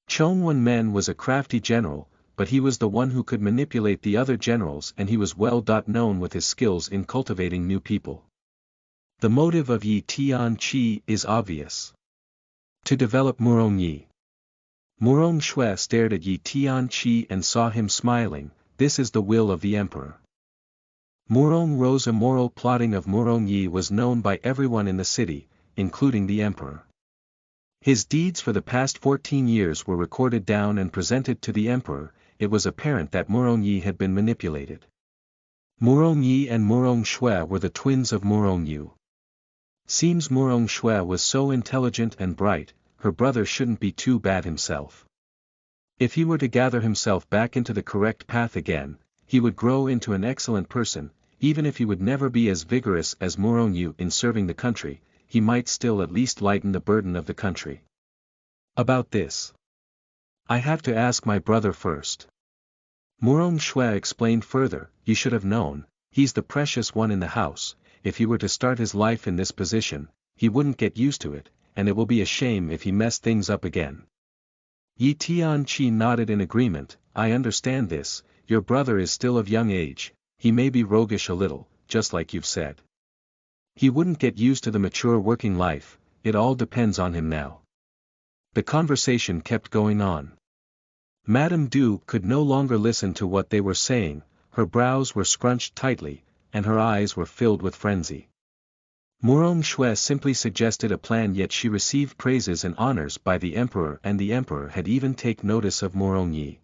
Chong Wen-men was a crafty general, but he was the one who could manipulate the other generals and he was well known with his skills in cultivating new people. The motive of Yi Tianqi is obvious. To develop Morong Yi. Murong Shui stared at Yi Tianqi and saw him smiling. This is the will of the emperor. Murong Ro's immoral plotting of Murong Yi was known by everyone in the city, including the emperor. His deeds for the past 14 years were recorded down and presented to the emperor. It was apparent that Murong Yi had been manipulated. Murong Yi and Murong Shui were the twins of Murong Yu. Seems Murong Shui was so intelligent and bright, her brother shouldn't be too bad himself. If he were to gather himself back into the correct path again, he would grow into an excellent person. Even if he would never be as vigorous as Murong Yu in serving the country, he might still at least lighten the burden of the country. About this, I have to ask my brother first. Murong Shui explained further. You should have known, he's the precious one in the house. If he were to start his life in this position, he wouldn't get used to it, and it will be a shame if he messed things up again. Yi Tianqi nodded in agreement. I understand this. Your brother is still of young age, he may be roguish a little, just like you've said. He wouldn't get used to the mature working life. It all depends on him now. The conversation kept going on. Madame Du could no longer listen to what they were saying. Her brows were scrunched tightly, and her eyes were filled with frenzy. Murong Shui simply suggested a plan, yet she received praises and honors by the emperor, and the emperor had even taken notice of Murong Yi.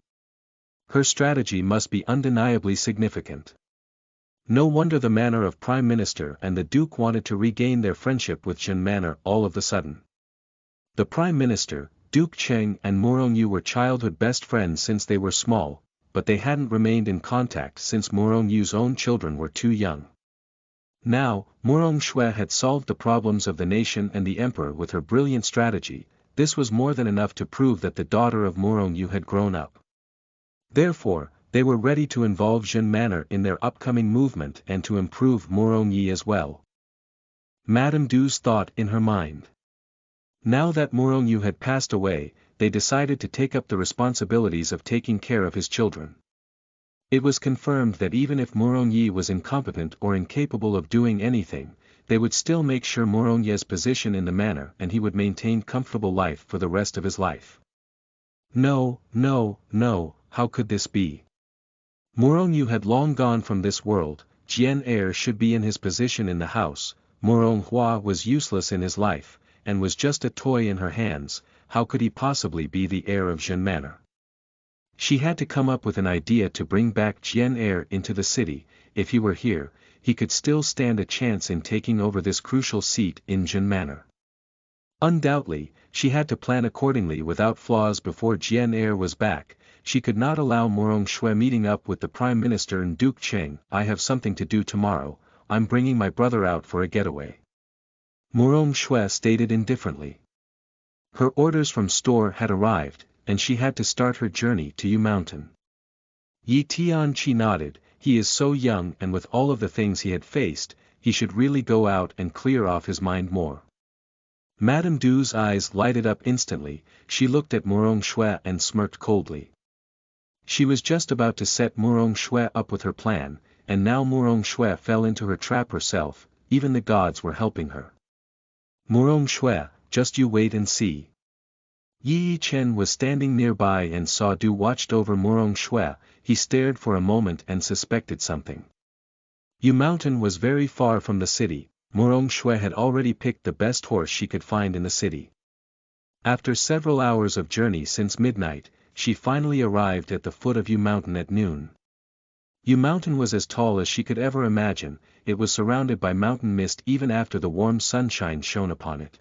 Her strategy must be undeniably significant. No wonder the manner of Prime Minister and the Duke wanted to regain their friendship with Jin Manor all of a sudden. The Prime Minister, Duke Cheng, and Murong Yu were childhood best friends since they were small, but they hadn't remained in contact since Murong Yu's own children were too young. Now, Murong Shui had solved the problems of the nation and the emperor with her brilliant strategy. This was more than enough to prove that the daughter of Murong Yu had grown up. Therefore, they were ready to involve Jin Manor in their upcoming movement and to improve Murong Yi as well. Madame Du's thought in her mind. Now that Murong Yu had passed away, they decided to take up the responsibilities of taking care of his children. It was confirmed that even if Murong Yi was incompetent or incapable of doing anything, they would still make sure Murong Yi's position in the manor and he would maintain comfortable life for the rest of his life. No, no, no, how could this be? Murong Yu had long gone from this world. Jian Er should be in his position in the house. Murong Hua was useless in his life, and was just a toy in her hands. How could he possibly be the heir of Jin Manor? She had to come up with an idea to bring back Jian Er into the city. If he were here, he could still stand a chance in taking over this crucial seat in Jin Manor. Undoubtedly, she had to plan accordingly without flaws before Jian Er was back. She could not allow Murong Shui meeting up with the Prime Minister and Duke Cheng. I have something to do tomorrow. I'm bringing my brother out for a getaway. Murong Shui stated indifferently. Her orders from store had arrived, and she had to start her journey to Yu Mountain. Yi Tianqi nodded. He is so young, and with all of the things he had faced, he should really go out and clear off his mind more. Madame Du's eyes lighted up instantly. She looked at Murong Shui and smirked coldly. She was just about to set Murong Shui up with her plan, and now Murong Shui fell into her trap herself. Even the gods were helping her. Murong Shui, just you wait and see. Yi Chen was standing nearby and saw Du watched over Murong Shui. He stared for a moment and suspected something. Yu Mountain was very far from the city. Murong Shui had already picked the best horse she could find in the city. After several hours of journey since midnight, she finally arrived at the foot of Yu Mountain at noon. Yu Mountain was as tall as she could ever imagine. It was surrounded by mountain mist even after the warm sunshine shone upon it.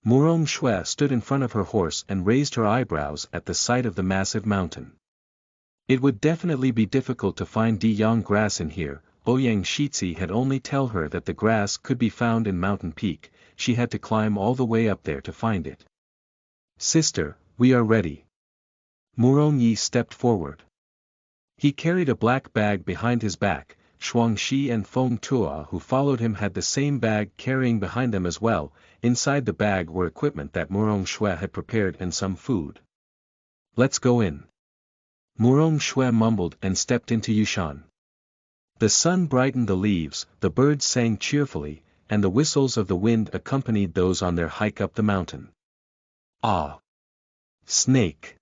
Murong Shui stood in front of her horse and raised her eyebrows at the sight of the massive mountain. It would definitely be difficult to find Deyang grass in here. Ouyang Shitzi had only tell her that the grass could be found in Mountain Peak. She had to climb all the way up there to find it. Sister, we are ready. Murong Yi stepped forward. He carried a black bag behind his back. Shuangxi and Feng Tua who followed him had the same bag carrying behind them as well. Inside the bag were equipment that Murong Shui had prepared and some food. Let's go in. Murong Shui mumbled and stepped into Yushan. The sun brightened the leaves, the birds sang cheerfully, and the whistles of the wind accompanied those on their hike up the mountain. Ah! Snake.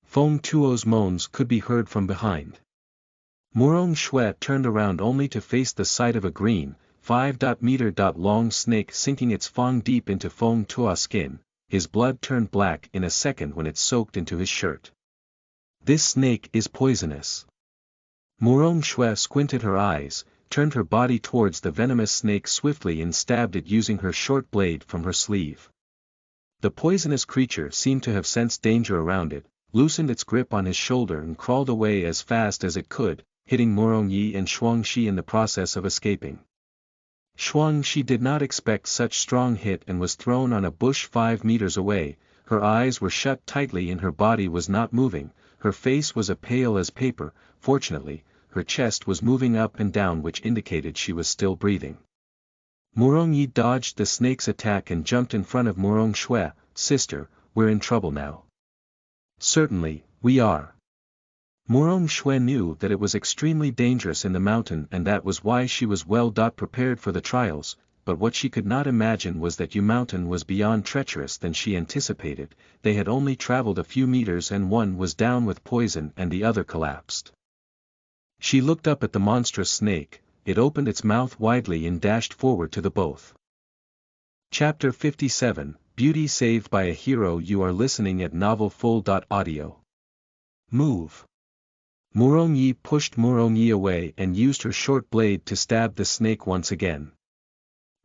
Feng Tuo's moans could be heard from behind. Murong Shui turned around only to face the sight of a green, 5-meter long snake sinking its fang deep into Feng Tuo's skin. His blood turned black in a second when it soaked into his shirt. This snake is poisonous. Murong Shui squinted her eyes, turned her body towards the venomous snake swiftly and stabbed it using her short blade from her sleeve. The poisonous creature seemed to have sensed danger around it, loosened its grip on his shoulder and crawled away as fast as it could, hitting Murong Yi and Shuangxi in the process of escaping. Shuangxi did not expect such strong hit and was thrown on a bush 5 meters away. Her eyes were shut tightly and her body was not moving. Her face was as pale as paper. Fortunately, her chest was moving up and down, which indicated she was still breathing. Murong Yi dodged the snake's attack and jumped in front of Murong Shui. "Sister, we're in trouble now." "Certainly, we are." Murong Shui knew that it was extremely dangerous in the mountain and that was why she was well prepared for the trials, but what she could not imagine was that Mountain was beyond treacherous than she anticipated. They had only traveled a few meters and one was down with poison and the other collapsed. She looked up at the monstrous snake, it opened its mouth widely and dashed forward to the both. Chapter 57, Beauty Saved by a Hero. You are listening at novelfull.audio. Move. Murong Yi pushed Murong Yi away and used her short blade to stab the snake once again.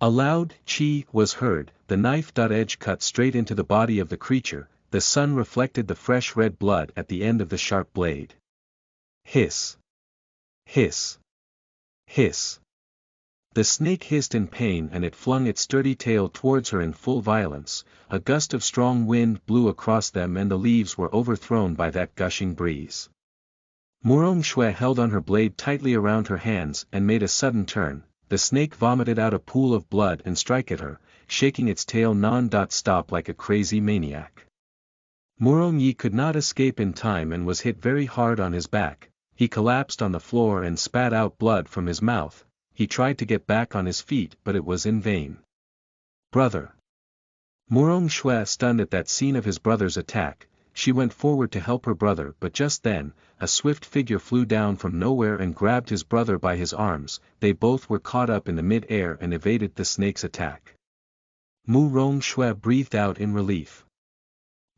A loud "chi" was heard, the knife-edge cut straight into the body of the creature. The sun reflected the fresh red blood at the end of the sharp blade. Hiss. Hiss. Hiss. The snake hissed in pain and it flung its sturdy tail towards her in full violence. A gust of strong wind blew across them and the leaves were overthrown by that gushing breeze. Murong Shui held on her blade tightly around her hands and made a sudden turn. The snake vomited out a pool of blood and struck at her, shaking its tail non-stop like a crazy maniac. Murong Yi could not escape in time and was hit very hard on his back. He collapsed on the floor and spat out blood from his mouth. He tried to get back on his feet but it was in vain. "Brother." Murong Shui stunned at that scene of his brother's attack. She went forward to help her brother, but just then, a swift figure flew down from nowhere and grabbed his brother by his arms. They both were caught up in the mid-air and evaded the snake's attack. Murong Shui breathed out in relief.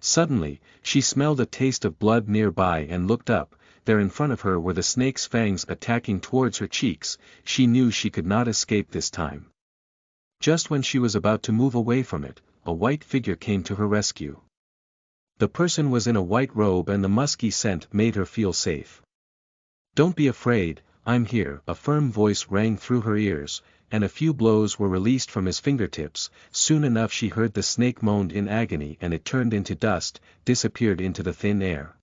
Suddenly, she smelled a taste of blood nearby and looked up. There in front of her were the snake's fangs attacking towards her cheeks. She knew she could not escape this time. Just when she was about to move away from it, a white figure came to her rescue. The person was in a white robe and the musky scent made her feel safe. "Don't be afraid, I'm here," a firm voice rang through her ears, and a few blows were released from his fingertips. Soon enough she heard the snake moaned in agony and it turned into dust, disappeared into the thin air.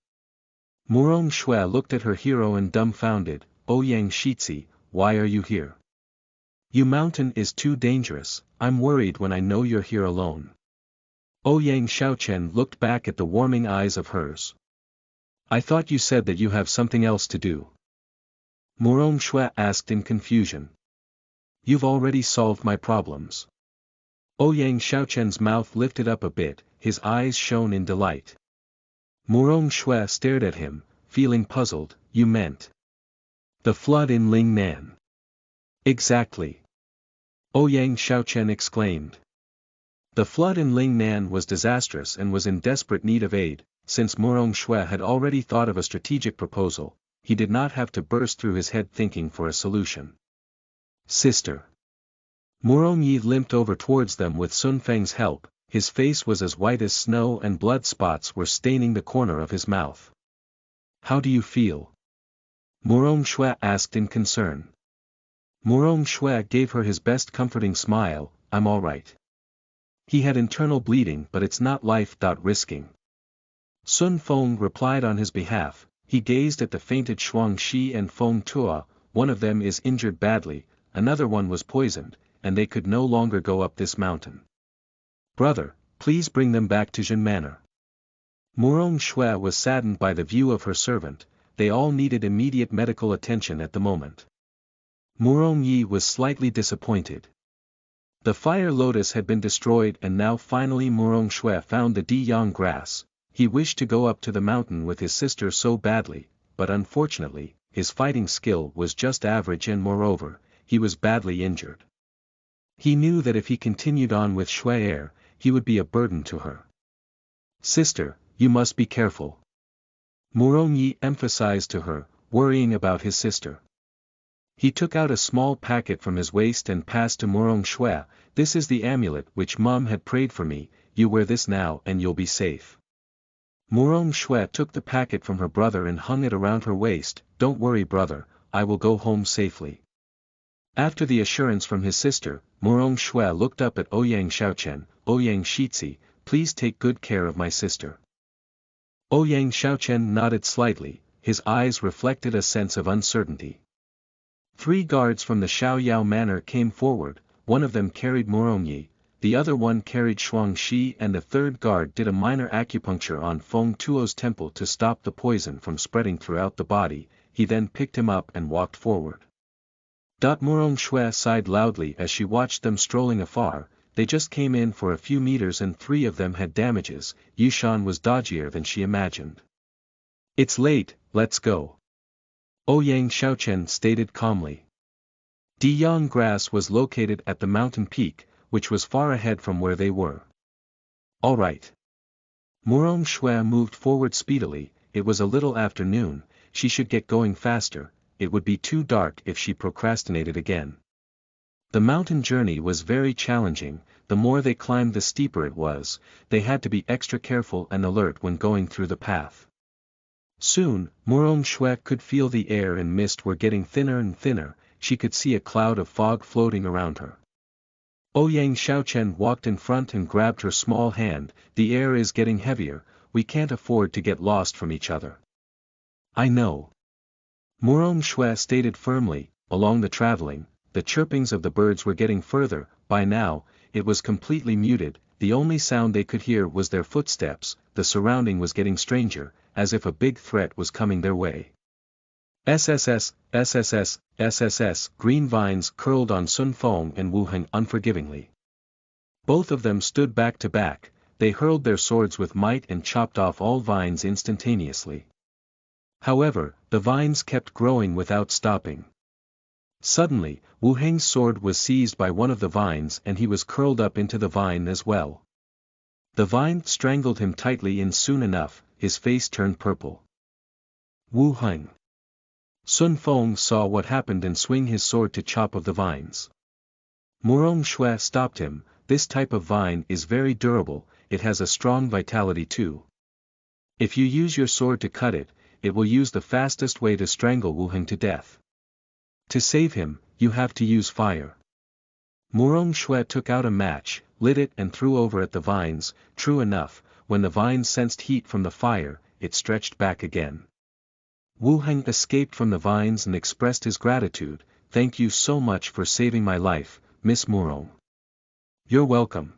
Murong Shui looked at her hero and dumbfounded. "Ouyang Shitzi, why are you here? Mountain is too dangerous, I'm worried when I know you're here alone." Ouyang Xiaochen looked back at the warming eyes of hers. "I thought you said that you have something else to do." Murong Shui asked in confusion. "You've already solved my problems." Ouyang Xiaochen's mouth lifted up a bit, his eyes shone in delight. Murong Shui stared at him, feeling puzzled. "You meant the flood in Lingnan?" "Exactly." Ouyang Xiaochen exclaimed. The flood in Lingnan was disastrous and was in desperate need of aid. Since Murong Shui had already thought of a strategic proposal, he did not have to burst through his head thinking for a solution. "Sister." Murong Yi limped over towards them with Sun Feng's help. His face was as white as snow and blood spots were staining the corner of his mouth. "How do you feel?" Murong Shui asked in concern. Murong Shui gave her his best comforting smile. "I'm all right. He had internal bleeding but it's not life-risking." Sun Feng replied on his behalf. He gazed at the fainted Shuangxi and Feng Tuo. One of them is injured badly, another one was poisoned, and they could no longer go up this mountain. "Brother, please bring them back to Jin Manor." Murong Shui was saddened by the view of her servant. They all needed immediate medical attention at the moment. Murong Yi was slightly disappointed. The fire lotus had been destroyed and now finally Murong Shui found the Di Yang grass. He wished to go up to the mountain with his sister so badly, but unfortunately, his fighting skill was just average and moreover, he was badly injured. He knew that if he continued on with Shuai, he would be a burden to her. Sister, you must be careful. Murongyi emphasized to her, worrying about his sister. He took out a small packet from his waist and passed to Murong Shui. This is the amulet which Mum had prayed for me, you wear this now and you'll be safe. Murong Shui took the packet from her brother and hung it around her waist. Don't worry brother, I will go home safely. After the assurance from his sister, Murong Shui looked up at Ouyang Xiaochen. Ouyang Shitzi, please take good care of my sister. Ouyang Xiaochen nodded slightly, his eyes reflected a sense of uncertainty. 3 guards from the Xiaoyao manor came forward, one of them carried Murongyi, the other one carried Shuangxi and the third guard did a minor acupuncture on Feng Tuo's temple to stop the poison from spreading throughout the body. He then picked him up and walked forward. Murong Shui sighed loudly as she watched them strolling afar. They just came in for a few meters and 3 of them had damages. Yushan was dodgier than she imagined. It's late, let's go. Ouyang Xiaochen stated calmly. Diyang grass was located at the mountain peak, which was far ahead from where they were. All right. Murong Shui moved forward speedily. It was a little after noon, she should get going faster, it would be too dark if she procrastinated again. The mountain journey was very challenging, the more they climbed the steeper it was, they had to be extra careful and alert when going through the path. Soon, Murong Shui could feel the air and mist were getting thinner and thinner, she could see a cloud of fog floating around her. Ouyang Xiaochen walked in front and grabbed her small hand. The air is getting heavier, we can't afford to get lost from each other. I know. Murong Shui stated firmly. Along the traveling, the chirpings of the birds were getting further. By now, it was completely muted, the only sound they could hear was their footsteps. The surrounding was getting stranger, as if a big threat was coming their way. SSS, SSS, SSS, green vines curled on Sun Feng and Wu Heng unforgivingly. Both of them stood back to back, they hurled their swords with might and chopped off all vines instantaneously. However, the vines kept growing without stopping. Suddenly, Wu Heng's sword was seized by one of the vines and he was curled up into the vine as well. The vine strangled him tightly and soon enough, his face turned purple. Wu Heng. Sun Feng saw what happened and swing his sword to chop of the vines. Murong Shui stopped him. This type of vine is very durable, it has a strong vitality too. If you use your sword to cut it, it will use the fastest way to strangle Wu Heng to death. To save him, you have to use fire. Murong Shui took out a match, lit it and threw over at the vines. True enough, when the vines sensed heat from the fire, it stretched back again. Wu Heng escaped from the vines and expressed his gratitude. Thank you so much for saving my life, Miss Murong. You're welcome.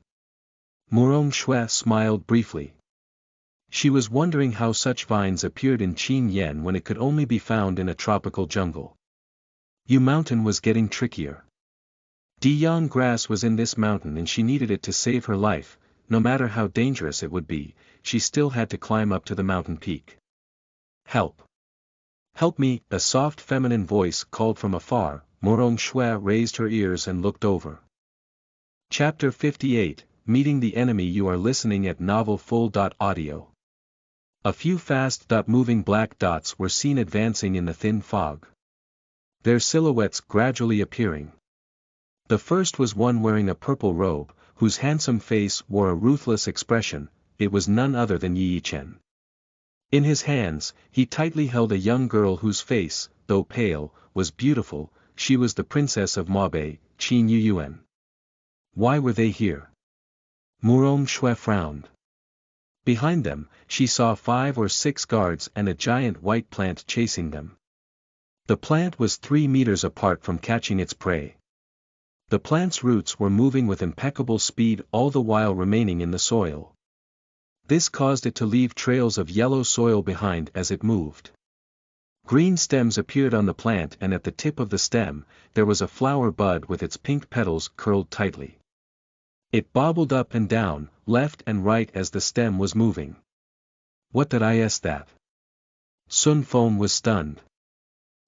Murong Shui smiled briefly. She was wondering how such vines appeared in Qin Yen when it could only be found in a tropical jungle. Yu Mountain was getting trickier. Diyang grass was in this mountain and she needed it to save her life. No matter how dangerous it would be, she still had to climb up to the mountain peak. Help! Help me! A soft feminine voice called from afar. Murong Shui raised her ears and looked over. Chapter 58, Meeting the Enemy. You are listening at novelfull.audio. A few fast-moving black dots were seen advancing in the thin fog. Their silhouettes gradually appearing. The first was one wearing a purple robe, whose handsome face wore a ruthless expression. It was none other than Yi Chen. In his hands, he tightly held a young girl whose face, though pale, was beautiful. She was the princess of Mabe, Qin Yuyuan. Why were they here? Murong Shui frowned. Behind them, she saw 5 or 6 guards and a giant white plant chasing them. The plant was 3 meters apart from catching its prey. The plant's roots were moving with impeccable speed all the while remaining in the soil. This caused it to leave trails of yellow soil behind as it moved. Green stems appeared on the plant and at the tip of the stem, there was a flower bud with its pink petals curled tightly. It bobbled up and down, left and right as the stem was moving. What did I ask that? Sun Feng was stunned.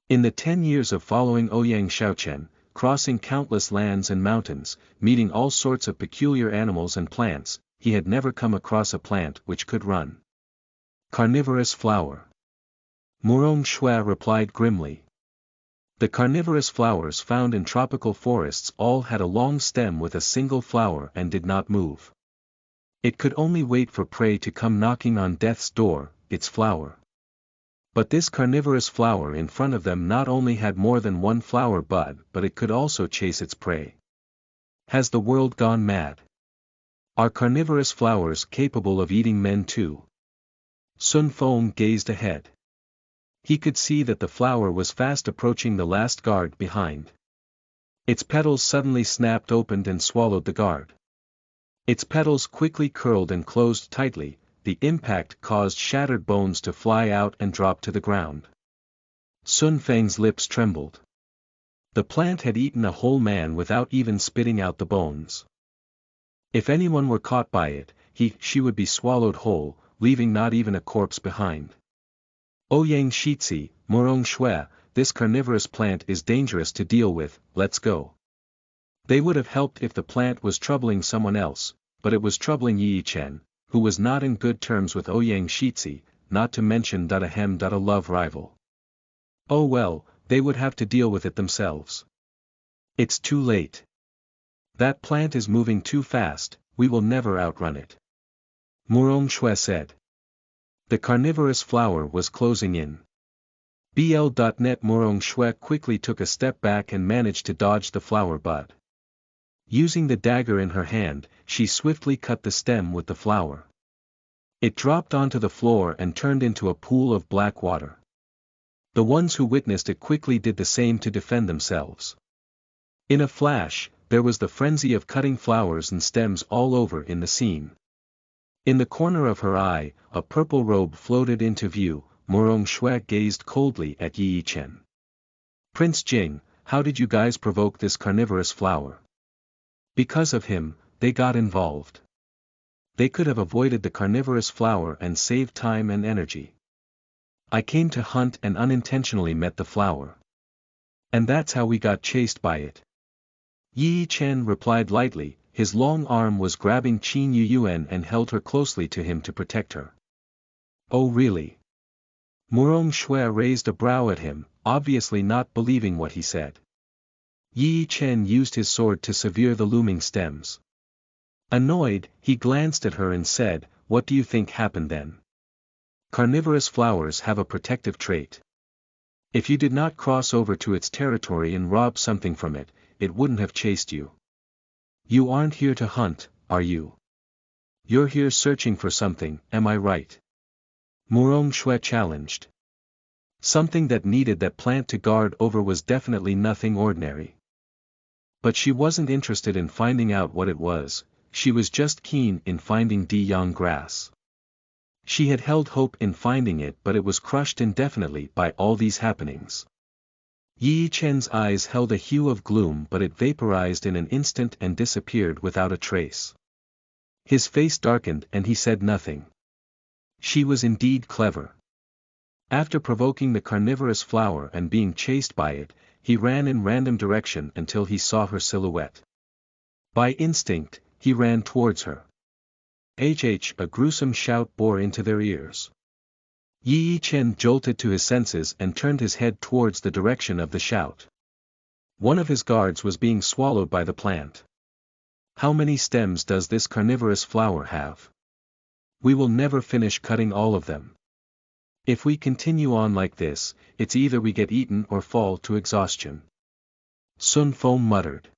In the 10 years of following Ouyang Xiaochen, crossing countless lands and mountains, meeting all sorts of peculiar animals and plants, he had never come across a plant which could run. Carnivorous flower. Murong Shui replied grimly. The carnivorous flowers found in tropical forests all had a long stem with a single flower and did not move. It could only wait for prey to come knocking on death's door, its flower. But this carnivorous flower in front of them not only had more than one flower bud but it could also chase its prey. Has the world gone mad? Are carnivorous flowers capable of eating men too? Sun Feng gazed ahead. He could see that the flower was fast approaching the last guard behind. Its petals suddenly snapped open and swallowed the guard. Its petals quickly curled and closed tightly, the impact caused shattered bones to fly out and drop to the ground. Sun Feng's lips trembled. The plant had eaten a whole man without even spitting out the bones. If anyone were caught by it, she would be swallowed whole, leaving not even a corpse behind. Ouyang Shitzi, Murong Shui, this carnivorous plant is dangerous to deal with, let's go. They would have helped if the plant was troubling someone else, but it was troubling Yi Chen, who was not in good terms with Ouyang Shitzi, not to mention a love rival. Oh well, they would have to deal with it themselves. It's too late. That plant is moving too fast, we will never outrun it. Murong Shui said. The carnivorous flower was closing in. BL.net Murong Shui quickly took a step back and managed to dodge the flower bud. Using the dagger in her hand, she swiftly cut the stem with the flower. It dropped onto the floor and turned into a pool of black water. The ones who witnessed it quickly did the same to defend themselves. In a flash, there was the frenzy of cutting flowers and stems all over in the scene. In the corner of her eye, a purple robe floated into view. Murong Shui gazed coldly at Yi Chen. Prince Jing, how did you guys provoke this carnivorous flower? Because of him, they got involved. They could have avoided the carnivorous flower and saved time and energy. I came to hunt and unintentionally met the flower. And that's how we got chased by it. Yi Chen replied lightly, his long arm was grabbing Qin Yuyuan and held her closely to him to protect her. Oh really? Murong Shui raised a brow at him, obviously not believing what he said. Yi Chen used his sword to sever the looming stems. Annoyed, he glanced at her and said, what do you think happened then? Carnivorous flowers have a protective trait. If you did not cross over to its territory and rob something from it, it wouldn't have chased you. You aren't here to hunt, are you? You're here searching for something, am I right? Murong Shui challenged. Something that needed that plant to guard over was definitely nothing ordinary. But she wasn't interested in finding out what it was, she was just keen in finding De Yang grass. She had held hope in finding it but it was crushed indefinitely by all these happenings. Yi Chen's eyes held a hue of gloom but it vaporized in an instant and disappeared without a trace. His face darkened and he said nothing. She was indeed clever. After provoking the carnivorous flower and being chased by it, he ran in random direction until he saw her silhouette. By instinct, he ran towards her. A gruesome shout bore into their ears. Yi Chen jolted to his senses and turned his head towards the direction of the shout. One of his guards was being swallowed by the plant. How many stems does this carnivorous flower have? We will never finish cutting all of them. If we continue on like this, it's either we get eaten or fall to exhaustion. Sun Feng muttered.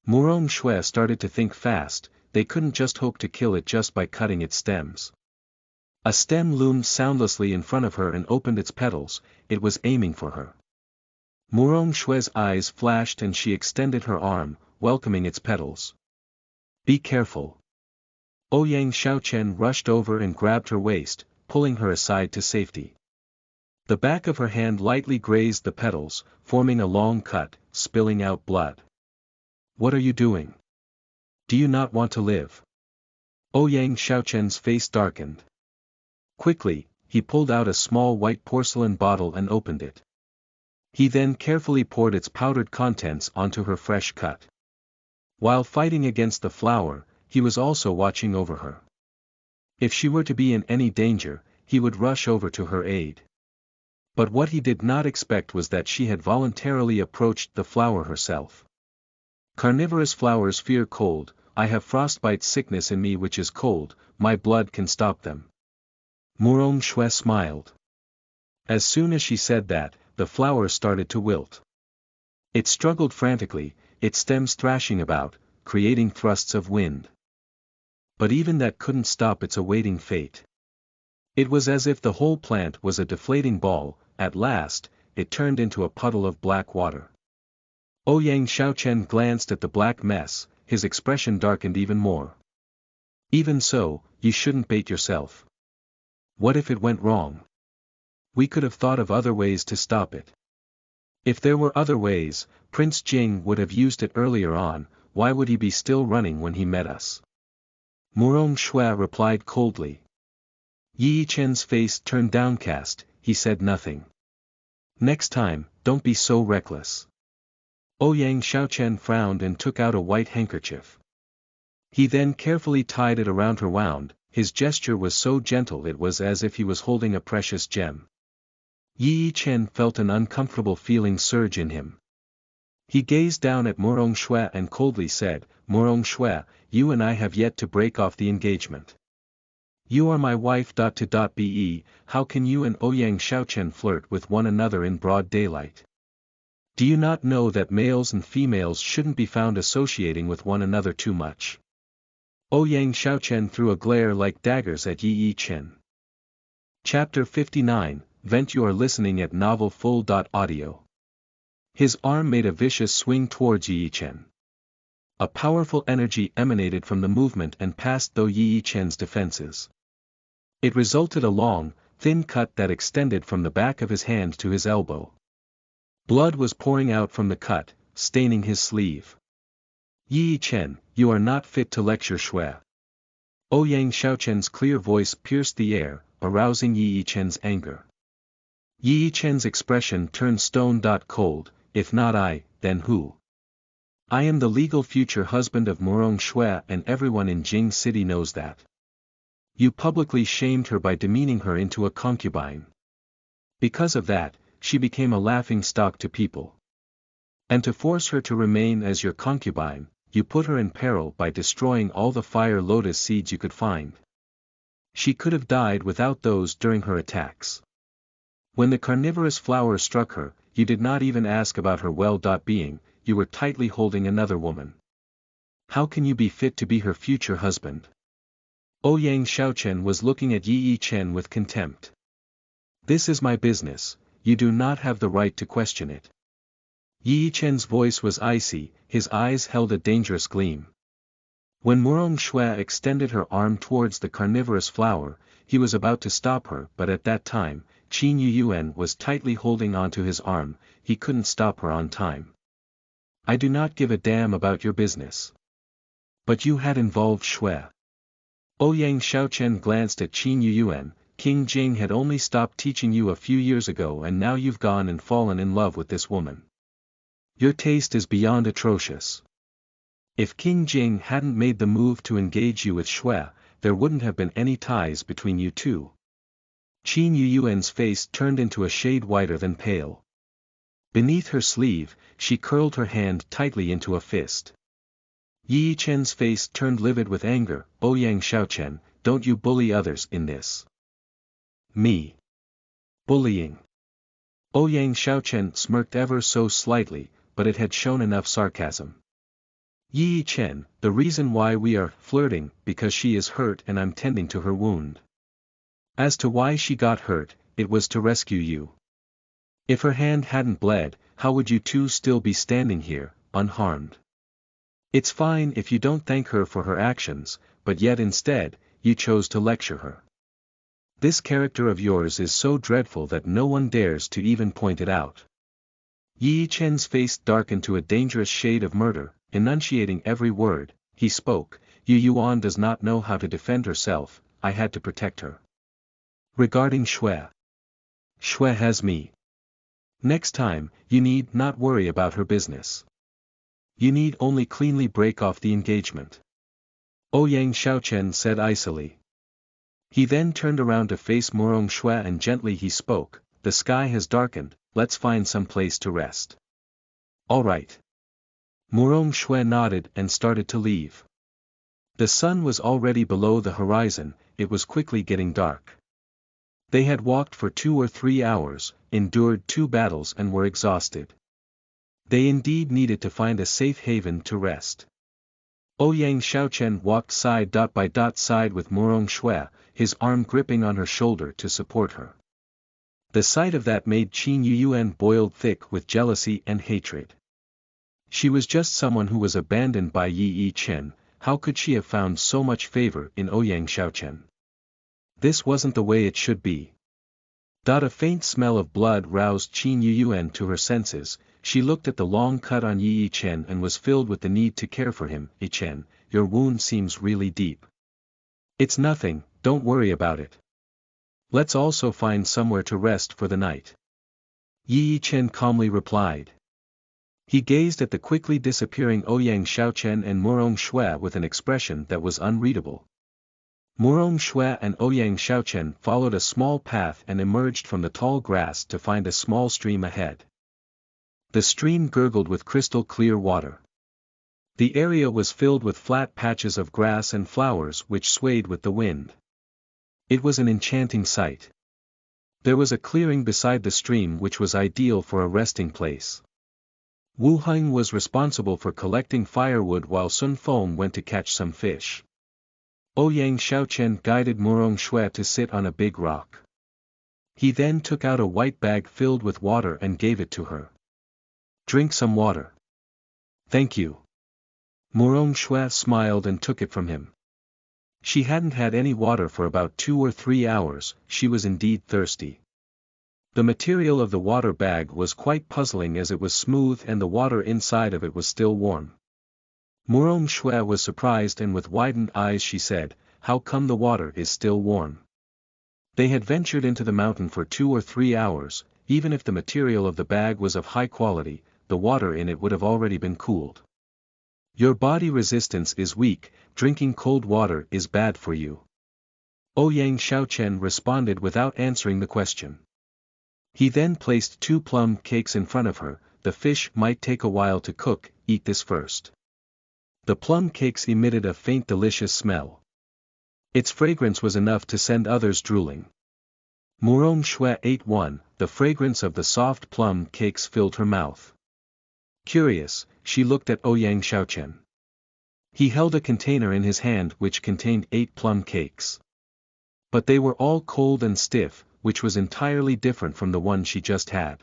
Murong Shui started to think fast, they couldn't just hope to kill it just by cutting its stems. A stem loomed soundlessly in front of her and opened its petals, it was aiming for her. Murong Shui's eyes flashed and she extended her arm, welcoming its petals. Be careful. Ouyang Xiaochen rushed over and grabbed her waist, pulling her aside to safety. The back of her hand lightly grazed the petals, forming a long cut, spilling out blood. What are you doing? Do you not want to live? Ouyang Xiaochen's face darkened. Quickly, he pulled out a small white porcelain bottle and opened it. He then carefully poured its powdered contents onto her fresh cut. While fighting against the flower, he was also watching over her. If she were to be in any danger, he would rush over to her aid. But what he did not expect was that she had voluntarily approached the flower herself. Carnivorous flowers fear cold, I have frostbite sickness in me which is cold, my blood can stop them. Murong Shui smiled. As soon as she said that, the flower started to wilt. It struggled frantically, its stems thrashing about, creating thrusts of wind. But even that couldn't stop its awaiting fate. It was as if the whole plant was a deflating ball. At last, it turned into a puddle of black water. Ouyang Xiaochen glanced at the black mess, his expression darkened even more. Even so, you shouldn't bait yourself. What if it went wrong? We could have thought of other ways to stop it. If there were other ways, Prince Jing would have used it earlier on, why would he be still running when he met us? Murong Shui replied coldly. Yi Chen's face turned downcast, he said nothing. Next time, don't be so reckless. Ouyang Xiaochen frowned and took out a white handkerchief. He then carefully tied it around her wound, his gesture was so gentle it was as if he was holding a precious gem. Yi Chen felt an uncomfortable feeling surge in him. He gazed down at Murong Shui and coldly said, Murong Shui, you and I have yet to break off the engagement. You are my wife. Be, how can you and Ouyang Xiaochen flirt with one another in broad daylight? Do you not know that males and females shouldn't be found associating with one another too much? Ouyang Xiaochen threw a glare like daggers at Yi Chen. Chapter 59, Vent. You are listening at novelfull.audio. His arm made a vicious swing towards Yi Chen. A powerful energy emanated from the movement and passed through Yi Chen's defenses. It resulted a long, thin cut that extended from the back of his hand to his elbow. Blood was pouring out from the cut, staining his sleeve. Yi Chen, you are not fit to lecture Shui. Ouyang Xiaochen's clear voice pierced the air, arousing Yi Chen's anger. Yi Chen's expression turned stone cold. If not I, then who? I am the legal future husband of Murong Shui and everyone in Jing City knows that. You publicly shamed her by demeaning her into a concubine. Because of that, she became a laughing stock to people. And to force her to remain as your concubine, you put her in peril by destroying all the fire lotus seeds you could find. She could have died without those during her attacks. When the carnivorous flower struck her, you did not even ask about her well-being, you were tightly holding another woman. How can you be fit to be her future husband? Ouyang Xiaochen was looking at Yi Chen with contempt. This is my business, you do not have the right to question it. Yi Chen's voice was icy, his eyes held a dangerous gleam. When Murong Shui extended her arm towards the carnivorous flower, he was about to stop her, but at that time, Qin Yuan was tightly holding onto his arm, he couldn't stop her on time. I do not give a damn about your business. But you had involved Shui. Ouyang Xiaochen glanced at Qin Yuan. King Jing had only stopped teaching you a few years ago and now you've gone and fallen in love with this woman. Your taste is beyond atrocious. If King Jing hadn't made the move to engage you with Shui, there wouldn't have been any ties between you two. Qin Yuan's face turned into a shade whiter than pale. Beneath her sleeve, she curled her hand tightly into a fist. Yi Chen's face turned livid with anger. Ouyang Xiaochen, don't you bully others in this. Me. Bullying. Ouyang Xiaochen smirked ever so slightly, but it had shown enough sarcasm. Yi Chen, the reason why we are flirting, because she is hurt and I'm tending to her wound. As to why she got hurt, it was to rescue you. If her hand hadn't bled, how would you two still be standing here, unharmed? It's fine if you don't thank her for her actions, but yet instead, you chose to lecture her. This character of yours is so dreadful that no one dares to even point it out. Yi Chen's face darkened to a dangerous shade of murder, enunciating every word, he spoke, Yu Yuan does not know how to defend herself, I had to protect her. Regarding Xue. Xue has me. Next time, you need not worry about her business. You need only cleanly break off the engagement. Ouyang Xiaochen said icily. He then turned around to face Morong Xue and gently he spoke, the sky has darkened, let's find some place to rest. All right. Morong Xue nodded and started to leave. The sun was already below the horizon, it was quickly getting dark. They had walked for 2 or 3 hours, endured 2 battles and were exhausted. They indeed needed to find a safe haven to rest. Ouyang Xiaochen walked side by side with Morong Xue, his arm gripping on her shoulder to support her. The sight of that made Qin Yuyuan boiled thick with jealousy and hatred. She was just someone who was abandoned by Yi Chen, how could she have found so much favor in Ouyang Xiaochen? This wasn't the way it should be. A faint smell of blood roused Qin Yuyuan to her senses, she looked at the long cut on Yi Chen and was filled with the need to care for him. Yi Chen, your wound seems really deep. It's nothing, don't worry about it. Let's also find somewhere to rest for the night. Yi Chen calmly replied. He gazed at the quickly disappearing Ouyang Xiaochen and Morong Xue with an expression that was unreadable. Morong Xue and Ouyang Xiaochen followed a small path and emerged from the tall grass to find a small stream ahead. The stream gurgled with crystal clear water. The area was filled with flat patches of grass and flowers which swayed with the wind. It was an enchanting sight. There was a clearing beside the stream which was ideal for a resting place. Wu Heng was responsible for collecting firewood while Sun Feng went to catch some fish. Ouyang Xiaochen guided Morong Xue to sit on a big rock. He then took out a white bag filled with water and gave it to her. Drink some water. Thank you. Morong Xue smiled and took it from him. She hadn't had any water for about 2 or 3 hours, she was indeed thirsty. The material of the water bag was quite puzzling as it was smooth and the water inside of it was still warm. Morong Xue was surprised and with widened eyes she said, how come the water is still warm? They had ventured into the mountain for 2 or 3 hours, even if the material of the bag was of high quality, the water in it would have already been cooled. Your body resistance is weak, drinking cold water is bad for you. Ouyang Xiaochen responded without answering the question. He then placed 2 plum cakes in front of her, the fish might take a while to cook, eat this first. The plum cakes emitted a faint delicious smell. Its fragrance was enough to send others drooling. Morong Xue ate one, the fragrance of the soft plum cakes filled her mouth. Curious, she looked at Ouyang Xiaochen. He held a container in his hand which contained 8 plum cakes. But they were all cold and stiff, which was entirely different from the one she just had.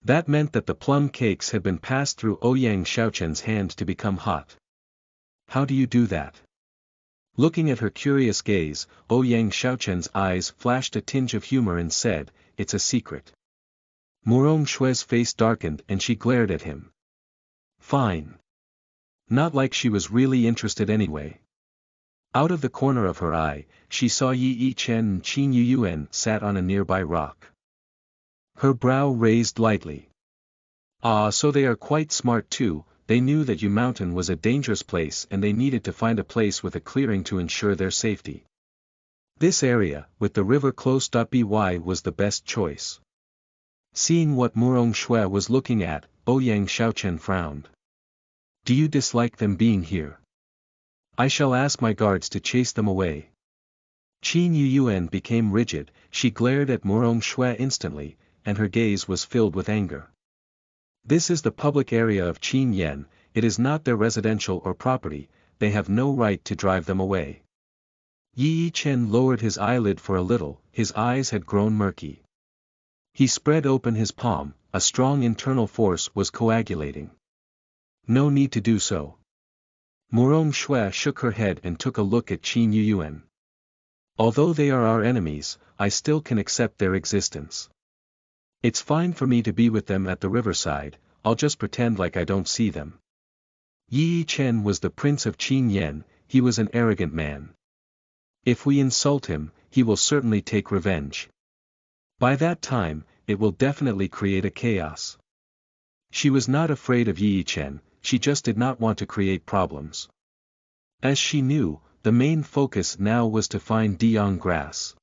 That meant that the plum cakes had been passed through Ouyang Xiaochen's hand to become hot. How do you do that? Looking at her curious gaze, Ouyang Xiaochen's eyes flashed a tinge of humor and said, it's a secret. Morong Xue's face darkened and she glared at him. Fine. Not like she was really interested anyway. Out of the corner of her eye, she saw Yi Chen and Qin Yuyuan sat on a nearby rock. Her brow raised lightly. Ah, so they are quite smart too, they knew that Yu Mountain was a dangerous place and they needed to find a place with a clearing to ensure their safety. This area, with the river close by, was the best choice. Seeing what Morong Xue was looking at, Ouyang Xiaochen frowned. Do you dislike them being here? I shall ask my guards to chase them away. Qin Yuyuan became rigid, she glared at Morong Xue instantly, and her gaze was filled with anger. This is the public area of Qin Yen, it is not their residential or property, they have no right to drive them away. Yi Chen lowered his eyelid for a little, his eyes had grown murky. He spread open his palm, a strong internal force was coagulating. No need to do so. Morong Xue shook her head and took a look at Qin Yuyuan. Although they are our enemies, I still can accept their existence. It's fine for me to be with them at the riverside, I'll just pretend like I don't see them. Yi Chen was the prince of Qin Yen, he was an arrogant man. If we insult him, he will certainly take revenge. By that time, it will definitely create a chaos. She was not afraid of Yi Chen, she just did not want to create problems. As she knew, the main focus now was to find Diong grass.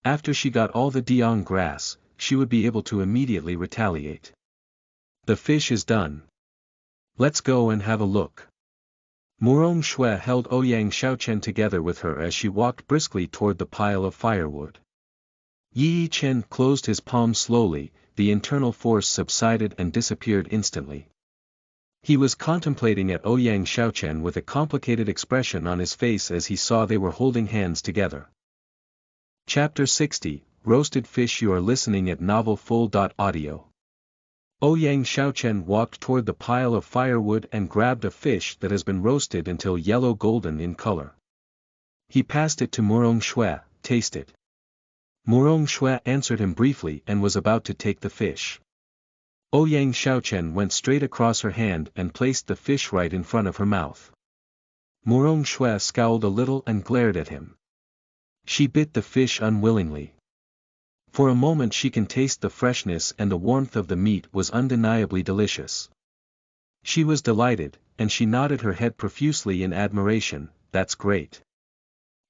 After she got all the Diong grass, she would be able to immediately retaliate. The fish is done. Let's go and have a look. Murong Shui held Ouyang Xiaochen together with her as she walked briskly toward the pile of firewood. Yi Chen closed his palms slowly, the internal force subsided and disappeared instantly. He was contemplating at Ouyang Xiaochen with a complicated expression on his face as he saw they were holding hands together. Chapter 60, Roasted Fish. You are listening at novelfull.audio. Ouyang Xiaochen walked toward the pile of firewood and grabbed a fish that has been roasted until yellow-golden in color. He passed it to Murong Shui. Taste it. Murong Shui answered him briefly and was about to take the fish. Ouyang Xiaochen went straight across her hand and placed the fish right in front of her mouth. Murong Shui scowled a little and glared at him. She bit the fish unwillingly. For a moment she can taste the freshness and the warmth of the meat was undeniably delicious. She was delighted, and she nodded her head profusely in admiration. That's great.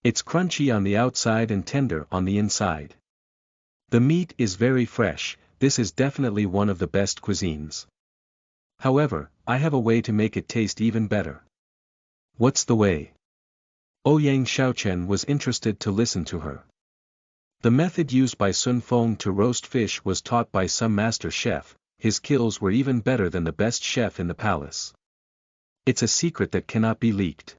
It's crunchy on the outside and tender on the inside. The meat is very fresh, this is definitely one of the best cuisines. However, I have a way to make it taste even better. What's the way? Ouyang Xiaochen was interested to listen to her. The method used by Sun Feng to roast fish was taught by some master chef, his skills were even better than the best chef in the palace. It's a secret that cannot be leaked.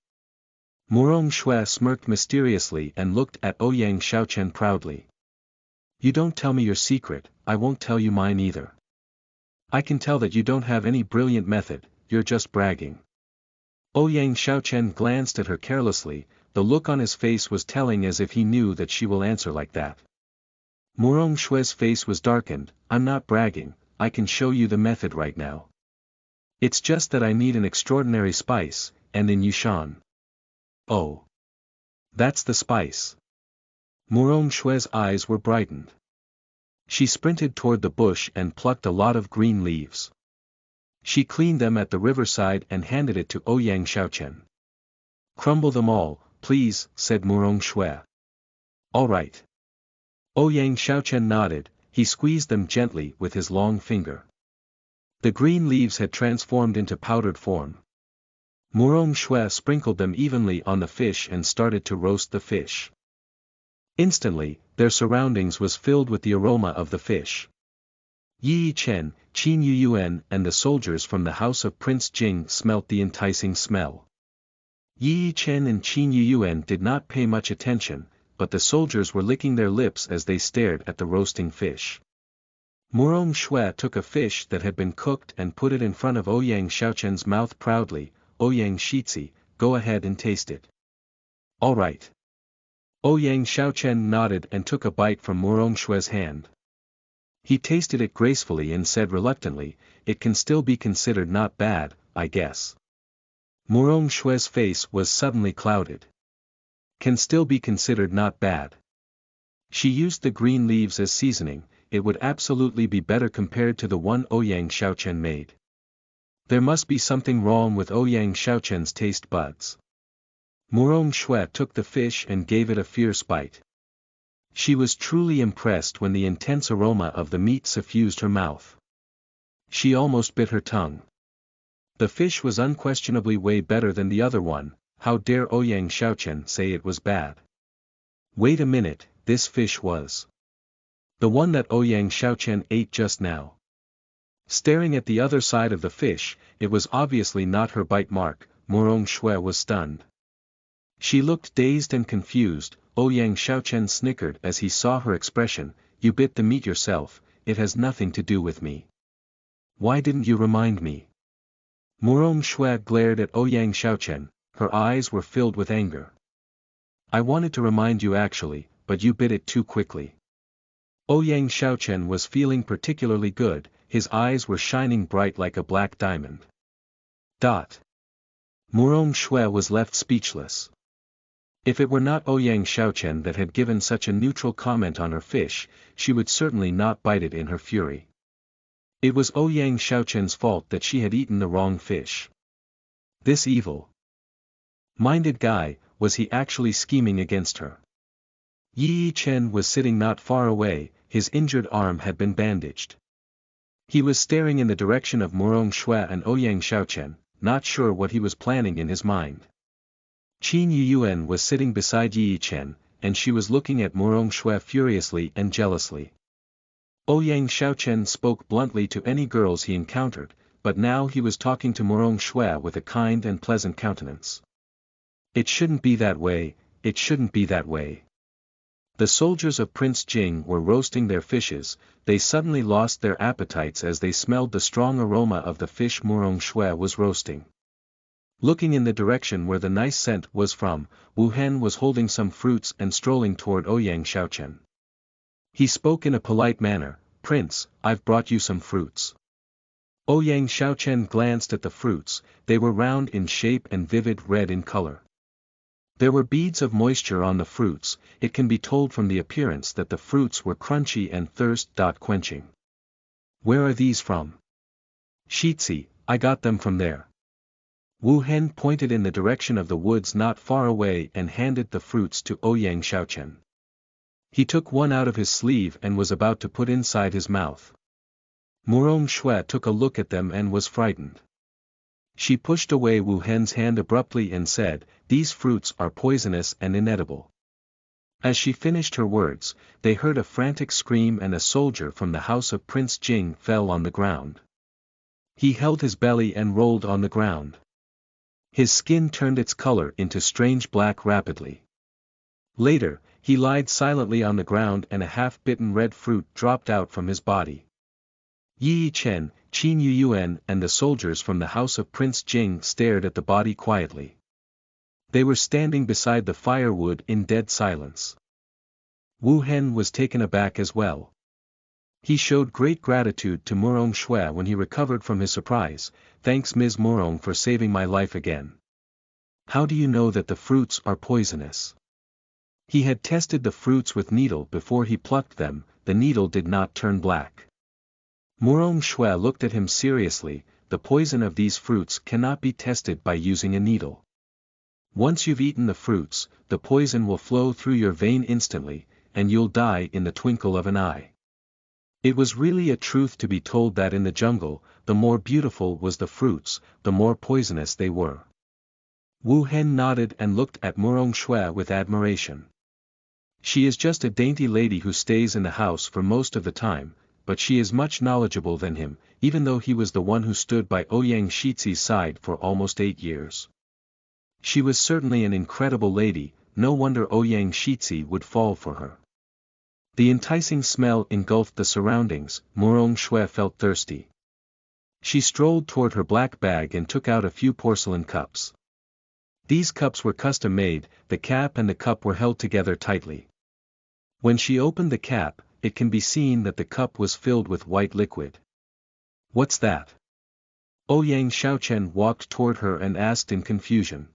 Murong Shui smirked mysteriously and looked at Ouyang Xiaochen proudly. You don't tell me your secret, I won't tell you mine either. I can tell that you don't have any brilliant method, you're just bragging. Ouyang Xiaochen glanced at her carelessly, the look on his face was telling as if he knew that she will answer like that. Murong Shui's face was darkened. I'm not bragging, I can show you the method right now. It's just that I need an extraordinary spice, and in Yushan. Oh. That's the spice. Murong Shui's eyes were brightened. She sprinted toward the bush and plucked a lot of green leaves. She cleaned them at the riverside and handed it to Ouyang Xiaochen. Crumble them all, please, said Murong Shui. All right. Ouyang Xiaochen nodded, he squeezed them gently with his long finger. The green leaves had transformed into powdered form. Murong Shui sprinkled them evenly on the fish and started to roast the fish. Instantly, their surroundings was filled with the aroma of the fish. Yi Chen, Qin Yuyuan and the soldiers from the house of Prince Jing smelt the enticing smell. Yi Chen and Qin Yuyuan did not pay much attention, but the soldiers were licking their lips as they stared at the roasting fish. Murong Shui took a fish that had been cooked and put it in front of Ouyang Xiaochen's mouth proudly. Ouyang Shizi, go ahead and taste it. All right. Ouyang Xiaochen nodded and took a bite from Murong Shui's hand. He tasted it gracefully and said reluctantly, it can still be considered not bad, I guess. Murong Shui's face was suddenly clouded. Can still be considered not bad. She used the green leaves as seasoning, it would absolutely be better compared to the one Ouyang Xiaochen made. There must be something wrong with Ouyang Xiaochen's taste buds. Murong Shui took the fish and gave it a fierce bite. She was truly impressed when the intense aroma of the meat suffused her mouth. She almost bit her tongue. The fish was unquestionably way better than the other one, how dare Ouyang Xiaochen say it was bad? Wait a minute, this fish was the one that Ouyang Xiaochen ate just now. Staring at the other side of the fish, it was obviously not her bite mark. Murong Shui was stunned. She looked dazed and confused. Ouyang Xiaochen snickered as he saw her expression, you bit the meat yourself, it has nothing to do with me. Why didn't you remind me? Murong Shui glared at Ouyang Xiaochen, her eyes were filled with anger. I wanted to remind you actually, but you bit it too quickly. Ouyang Xiaochen was feeling particularly good, his eyes were shining bright like a black diamond. Murong Shui was left speechless. If it were not Ouyang Xiaochen that had given such a neutral comment on her fish, she would certainly not bite it in her fury. It was Ouyang Xiaochen's fault that she had eaten the wrong fish. This evil-minded guy, was he actually scheming against her? Yi Chen was sitting not far away, his injured arm had been bandaged. He was staring in the direction of Murong Shui and Ouyang Xiaochen, not sure what he was planning in his mind. Qin Yuyuan was sitting beside Yi Chen, and she was looking at Murong Shui furiously and jealously. Ouyang Xiaochen spoke bluntly to any girls he encountered, but now he was talking to Murong Shui with a kind and pleasant countenance. It shouldn't be that way, it shouldn't be that way. The soldiers of Prince Jing were roasting their fishes. They suddenly lost their appetites as they smelled the strong aroma of the fish Murong Shui was roasting. Looking in the direction where the nice scent was from, Wu Hen was holding some fruits and strolling toward Ouyang Xiaochen. He spoke in a polite manner, "Prince, I've brought you some fruits." Ouyang Xiaochen glanced at the fruits. They were round in shape and vivid red in color. There were beads of moisture on the fruits. It can be told from the appearance that the fruits were crunchy and thirst-quenching. "Where are these from?" "Shitsi, I got them from there." Wu Hen pointed in the direction of the woods not far away and handed the fruits to Ouyang Xiaochen. He took one out of his sleeve and was about to put inside his mouth. Murong Shui took a look at them and was frightened. She pushed away Wu Hen's hand abruptly and said, "These fruits are poisonous and inedible." As she finished her words, they heard a frantic scream and a soldier from the house of Prince Jing fell on the ground. He held his belly and rolled on the ground. His skin turned its color into strange black rapidly. Later, he lied silently on the ground and a half-bitten red fruit dropped out from his body. Yi Chen, Qin Yuyuan and the soldiers from the house of Prince Jing stared at the body quietly. They were standing beside the firewood in dead silence. Wu Hen was taken aback as well. He showed great gratitude to Murong Shui when he recovered from his surprise. "Thanks Ms. Murong for saving my life again. How do you know that the fruits are poisonous?" He had tested the fruits with needle before he plucked them. The needle did not turn black. Murong Shui looked at him seriously. "The poison of these fruits cannot be tested by using a needle. Once you've eaten the fruits, the poison will flow through your vein instantly, and you'll die in the twinkle of an eye." It was really a truth to be told that in the jungle, the more beautiful was the fruits, the more poisonous they were. Wu Hen nodded and looked at Murong Shui with admiration. She is just a dainty lady who stays in the house for most of the time, but she is much knowledgeable than him, even though he was the one who stood by Ouyang Shizi's side for almost 8 years. She was certainly an incredible lady. No wonder Ouyang Shizi would fall for her. The enticing smell engulfed the surroundings. Murong Shui felt thirsty. She strolled toward her black bag and took out a few porcelain cups. These cups were custom-made. The cap and the cup were held together tightly. When she opened the cap, it can be seen that the cup was filled with white liquid. "What's that?" Ouyang Xiaochen walked toward her and asked in confusion.